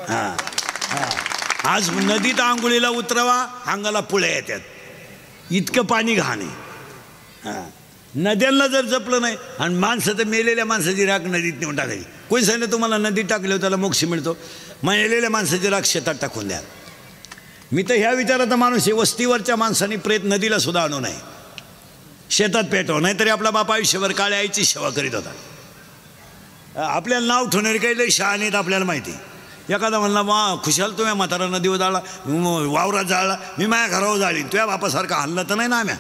Speaker 2: हां हां, आज नदीत आंघोळीला उतरवा, अंगाला पुळ्या येतात, इतकं पाणी घाण आहे. हां, नद्यांना जर जपलं नाही आणि माणसं तर मेलेल्या माणसाची राख नदीत नेऊन टाकायची. कोणी सांगितलं तुम्हाला नदीत टाकल्यावर त्याला मोक्ष मिळतो? मेलेल्या माणसाची राख शेतात टाकून द्या. मी तर ह्या विचाराचा माणूस आहे. वस्तीवरच्या माणसांनी प्रेत नदीला सुद्धा आणू नये, शेतात पेटव. नाहीतरी आपला बाप आयुष्यभर काळ्या आईची सेवा करीत होता. आपल्याला नाव ठेवणारे काही लई शहाणे आहेत, आपल्याला माहिती. एखादा म्हणला वा खुशाल तुम्ही म्हातारा नदीवर जाळला, वावरात जाळला, मी माझ्या घरावर जाळीन. तुझ्या बापासारखा हल्ला तर नाही ना आम्या.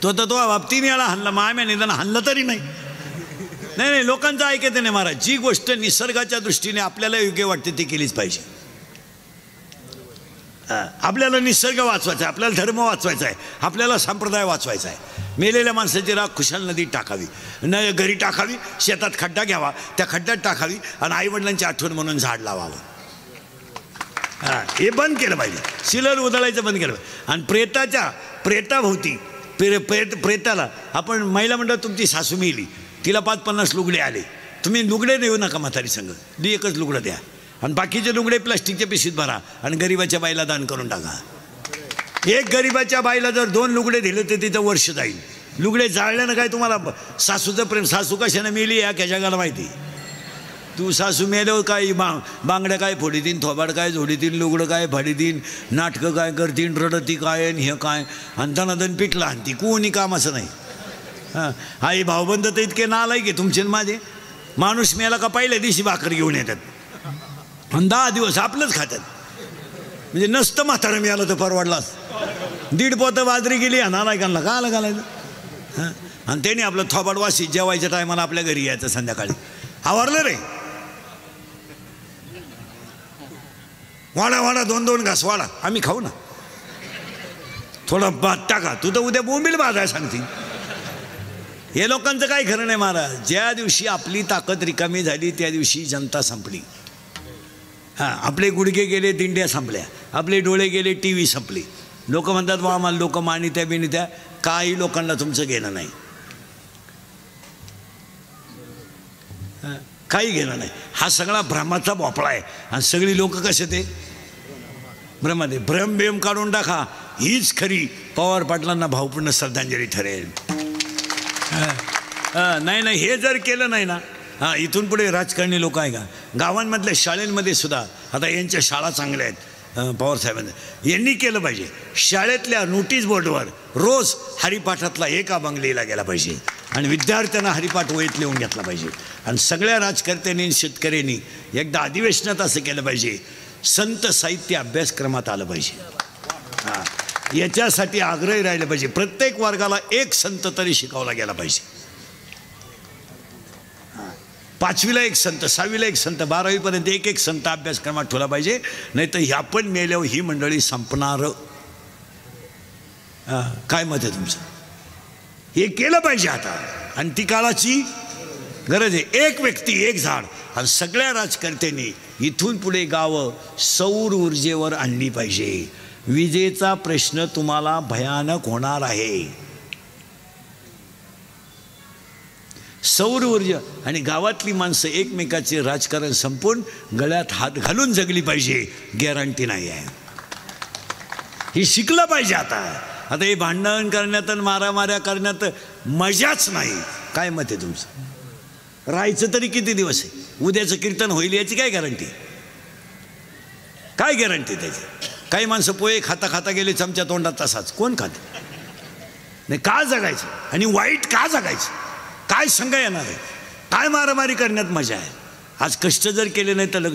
Speaker 2: तो बाप 3 वेळा हल्ला, मग आम्या निदान हल्ला तरी नाही. नाही, लोकांचं ऐकायचं नाही महाराज. जी गोष्ट निसर्गाच्या दृष्टीने आपल्याला योग्य वाटते ती केलीच पाहिजे. आपल्याला निसर्ग वाचवायचा आहे, आपल्याला धर्म वाचवायचा आहे, आपल्याला संप्रदाय वाचवायचा आहे. मेलेल्या माणसाची राख खुशाल नदीत टाकावी, घरी टाकावी, शेतात खड्डा घ्यावा, त्या खड्ड्यात टाकावी आणि आईवडिलांची आठवण म्हणून झाड लावावं. हे बंद केलं पाहिजे. चिल्लर उधळायचं बंद केलं पाहिजे. आणि प्रेताभोवती प्रेताला आपण महिला मंडळ, तुमची सासू मेली, तिला 5-50 लुगडे आले, तुम्ही लुगडे देऊ नका म्हातारी संग, एकच लुगडं द्या आणि बाकीचे लुगडे प्लास्टिकच्या पिशवीत भरा आणि गरिबाच्या बाईला दान करून टाका. एक गरिबाच्या बाईला जर 2 लुगडे दिले तर तिथं वर्ष जाईल. लुगडे जाळल्यानं काय तुम्हाला सासूचं प्रेम, सासू कशानं मेली या जगाला माहिती. तू सासू मेल्यावर काय बांगड्या काय फोडीतीन, थोबाड काय झोडीतीन, लुगडं काय फाडीतीन, नाटकं काय करतीन, रडती काय आणि हे काय, आणि दनादन पिटला आणि ती कोणी काम असं नाही. हां, आई भाऊबंद तर इतके नालायक आहे तुमचे माझे. माणूस मेला का पहिल्या दिवशी भाकर घेऊन येतात आणि 10 दिवस आपलंच खातात. म्हणजे नसतं म्हातारं मिळालं तर परवडलाच. 1.5 पोतं बाजरी गेली आणि नालायकांना का आलं घालायचं. हां, आणि त्याने आपलं थोबाड वाशी जेवायच्या टायमाला आपल्या घरी यायचं संध्याकाळी. आवरलं रे, वाडा 2-2 घास वाडा, आम्ही खाऊ ना, थोडा भात टाका. तू तर उद्या बोंबील भाजाय सांगतील. हे लोकांचं काय खरं नाही महाराज. ज्या दिवशी आपली ताकद रिकामी झाली त्या दिवशी जनता संपली. हां, आपले गुडघे गेले, दिंड्या संपल्या, आपले डोळे गेले, TV संपली. लोक म्हणतात बा आम्हाला लोक मानित्या बिनित्या. काही लोकांना तुमचं घेणं नाही, काही घेणं नाही. हा सगळा भ्रमाचा भोपळा आहे. आणि सगळी लोक कसे ते भ्रमाते. भ्रम काढून टाका, हीच खरी पवार पाटलांना भावपूर्ण श्रद्धांजली ठरेल. नाही, हे जर केलं नाही ना, हां, इथून पुढे राजकारणी लोक आहे का गावांमधल्या शाळेंमध्ये सुद्धा, आता यांच्या शाळा चांगल्या आहेत पवारसाहेबांना, यांनी केलं पाहिजे. शाळेतल्या नोटीस बोर्डवर रोज हरिपाठातला एक अभंग लिहिला गेला पाहिजे आणि विद्यार्थ्यांना हरिपाठ वहीत लिहून घेतला पाहिजे. आणि सगळ्या राजकर्त्यांनी, शेतकऱ्यांनी एकदा अधिवेशनात असं केलं पाहिजे, संत साहित्य अभ्यासक्रमात आलं पाहिजे. हां, याच्यासाठी आग्रही राहिलं पाहिजे. प्रत्येक वर्गाला एक संत तरी शिकवला गेला पाहिजे. 5वीला एक संत, 6वीला एक संत, 12वीपर्यंत एक संत अभ्यासक्रमात ठेवला पाहिजे. नाही तर ह्या पण मेल्यावर ही मंडळी संपणार. काय मत आहे तुमचं? हे केलं पाहिजे आता, आणि ती काळाची गरज आहे. एक व्यक्ती एक झाड. आणि सगळ्या राजकर्त्यांनी इथून पुढे गावं सौर ऊर्जेवर आणली पाहिजे. विजेचा प्रश्न तुम्हाला भयानक होणार आहे. सौर ऊर्जा आणि गावातली माणसं एकमेकाचे राजकारण संपून गळ्यात हात घालून जगली पाहिजे, गॅरंटी नाही आहे. ही शिकलं पाहिजे. आता हे भांडण करण्यात आणि मारामाऱ्या करण्यात मजाच नाही. काय मत आहे तुमचं? राहायचं तरी किती दिवस आहे? उद्याचं कीर्तन होईल याची काय गॅरंटी? काय गॅरंटी त्याची? काही माणसं पोहे खाता खाता गेले चमच्या तोंडात, तसाच कोण खाते? नाही, का जगायचं आणि वाईट का जगायचं? काय सांगा येणार आहे? काय मारामारी करण्यात मजा आहे? आज कष्ट जर केले नाही तर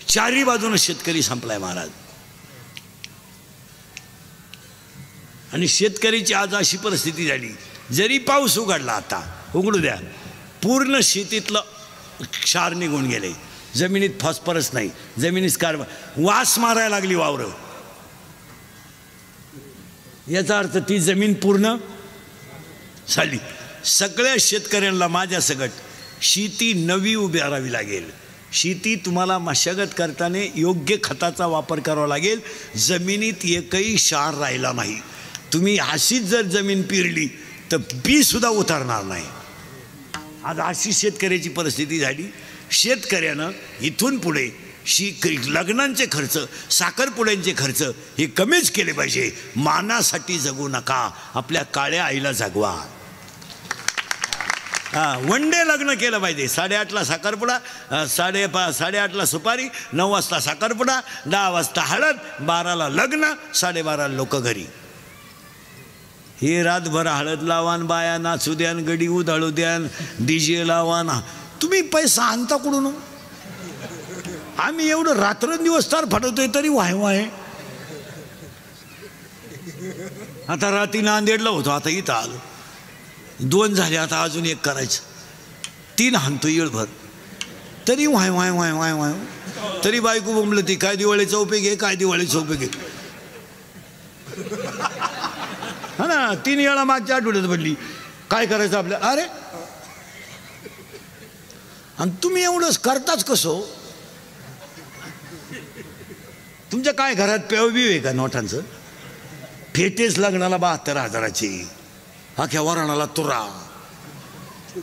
Speaker 2: चारी बाजूनं शेतकरी संपलाय महाराज. आणि शेतकरीची आज अशी परिस्थिती झाली, जरी पाऊस उघडला, आता उघडू द्या, पूर्ण शेतीतलं क्षार निघून गेले, जमिनीत फॉस्फरस नाही, जमिनीत कार्बन, वास मारायला लागली वावरं. याचा अर्थ ती जमीन पूर्ण झाली. सगळ्या शेतकऱ्यांना माझ्या सकट शेती नवी उभारावी लागेल. शेती तुम्हाला मशागत करताना योग्य खताचा वापर करावा लागेल. जमिनीत एकही क्षार राहिला नाही. तुम्ही अशीच जर जमीन पिरली तर बी सुद्धा उतरणार नाही. आज अशी शेतकऱ्याची परिस्थिती झाली. शेतकऱ्यानं इथून पुढे लग्नांचे खर्च, साखरपुड्यांचे खर्च हे कमीच केले पाहिजे. मानासाठी जगू नका, आपल्या काळ्या आईला जगवा. वन डे लग्न केलं पाहिजे. 8:30ला साखरपुडा, 8:30ला सुपारी, 9 वाजता साखरपुडा, 10 वाजता हळद, 12ला लग्न, 12:30ला लोक घरी. हे रातभर हळद लावान, बाया नाचू द्यान, गडी उधळू द्यान, डीजे लावान. तुम्ही पैसा आणता कुठून? आम्ही एवढं रात्रंदिवस तार फाटवतोय तरी वाय वाय. आता रात्री नांदेडला होतो, आता इथं आलो, 2 झाले, आता अजून 1 करायचं, 3 हाणतो येळभर तरी Y Y Y Y Y. तरी बायको बोंबलं ती, काय दिवाळीचा उपयोग आहे, काय दिवाळीचा उपयोग आहे. हा ना, 3 वेळा मागच्या आठवड्यात पडली, काय करायचं आपल्या. अरे आणि तुम्ही एवढंच करताच कसं? तुमच्या काय घरात पेवबी आहे का नोटांचं? फेटेच लग्नाला 72,000ची, अख्या वरणाला तुरा.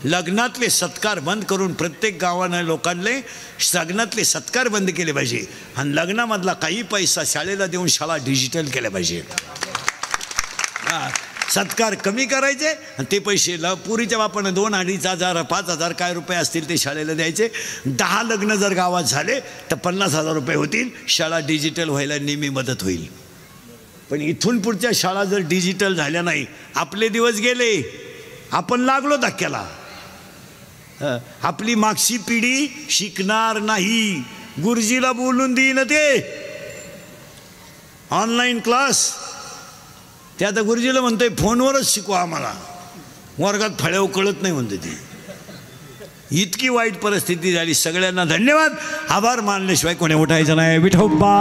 Speaker 2: लग्नातले सत्कार बंद करून प्रत्येक गावानं लोकांना लग्नातले सत्कार बंद केले पाहिजे. आणि लग्नामधला काही पैसा शाळेला देऊन शाळा डिजिटल केल्या पाहिजे. सत्कार कमी करायचे आणि ते पैसे पुरीच्या बापानं 2, 2,500, 5,000 काय रुपये असतील ते शाळेला द्यायचे. 10 लग्न जर गावात झाले तर 50,000 रुपये होतील. शाळा डिजिटल व्हायला नेहमी मदत होईल. पण इथून पुढच्या शाळा जर डिजिटल झाल्या नाही, आपले दिवस गेले, आपण लागलो धक्क्याला. आपली मागची पिढी शिकणार नाही. गुरुजीला बोलून देईन ते ऑनलाईन क्लास, ते आता गुरुजीला म्हणतोय फोनवरच शिकवा आम्हाला, वर्गात फळ्याव कळत नाही म्हणते ती. इतकी वाईट परिस्थिती झाली. सगळ्यांना धन्यवाद. आभार मानल्याशिवाय कोणी उठायचं नाही. विठोबा.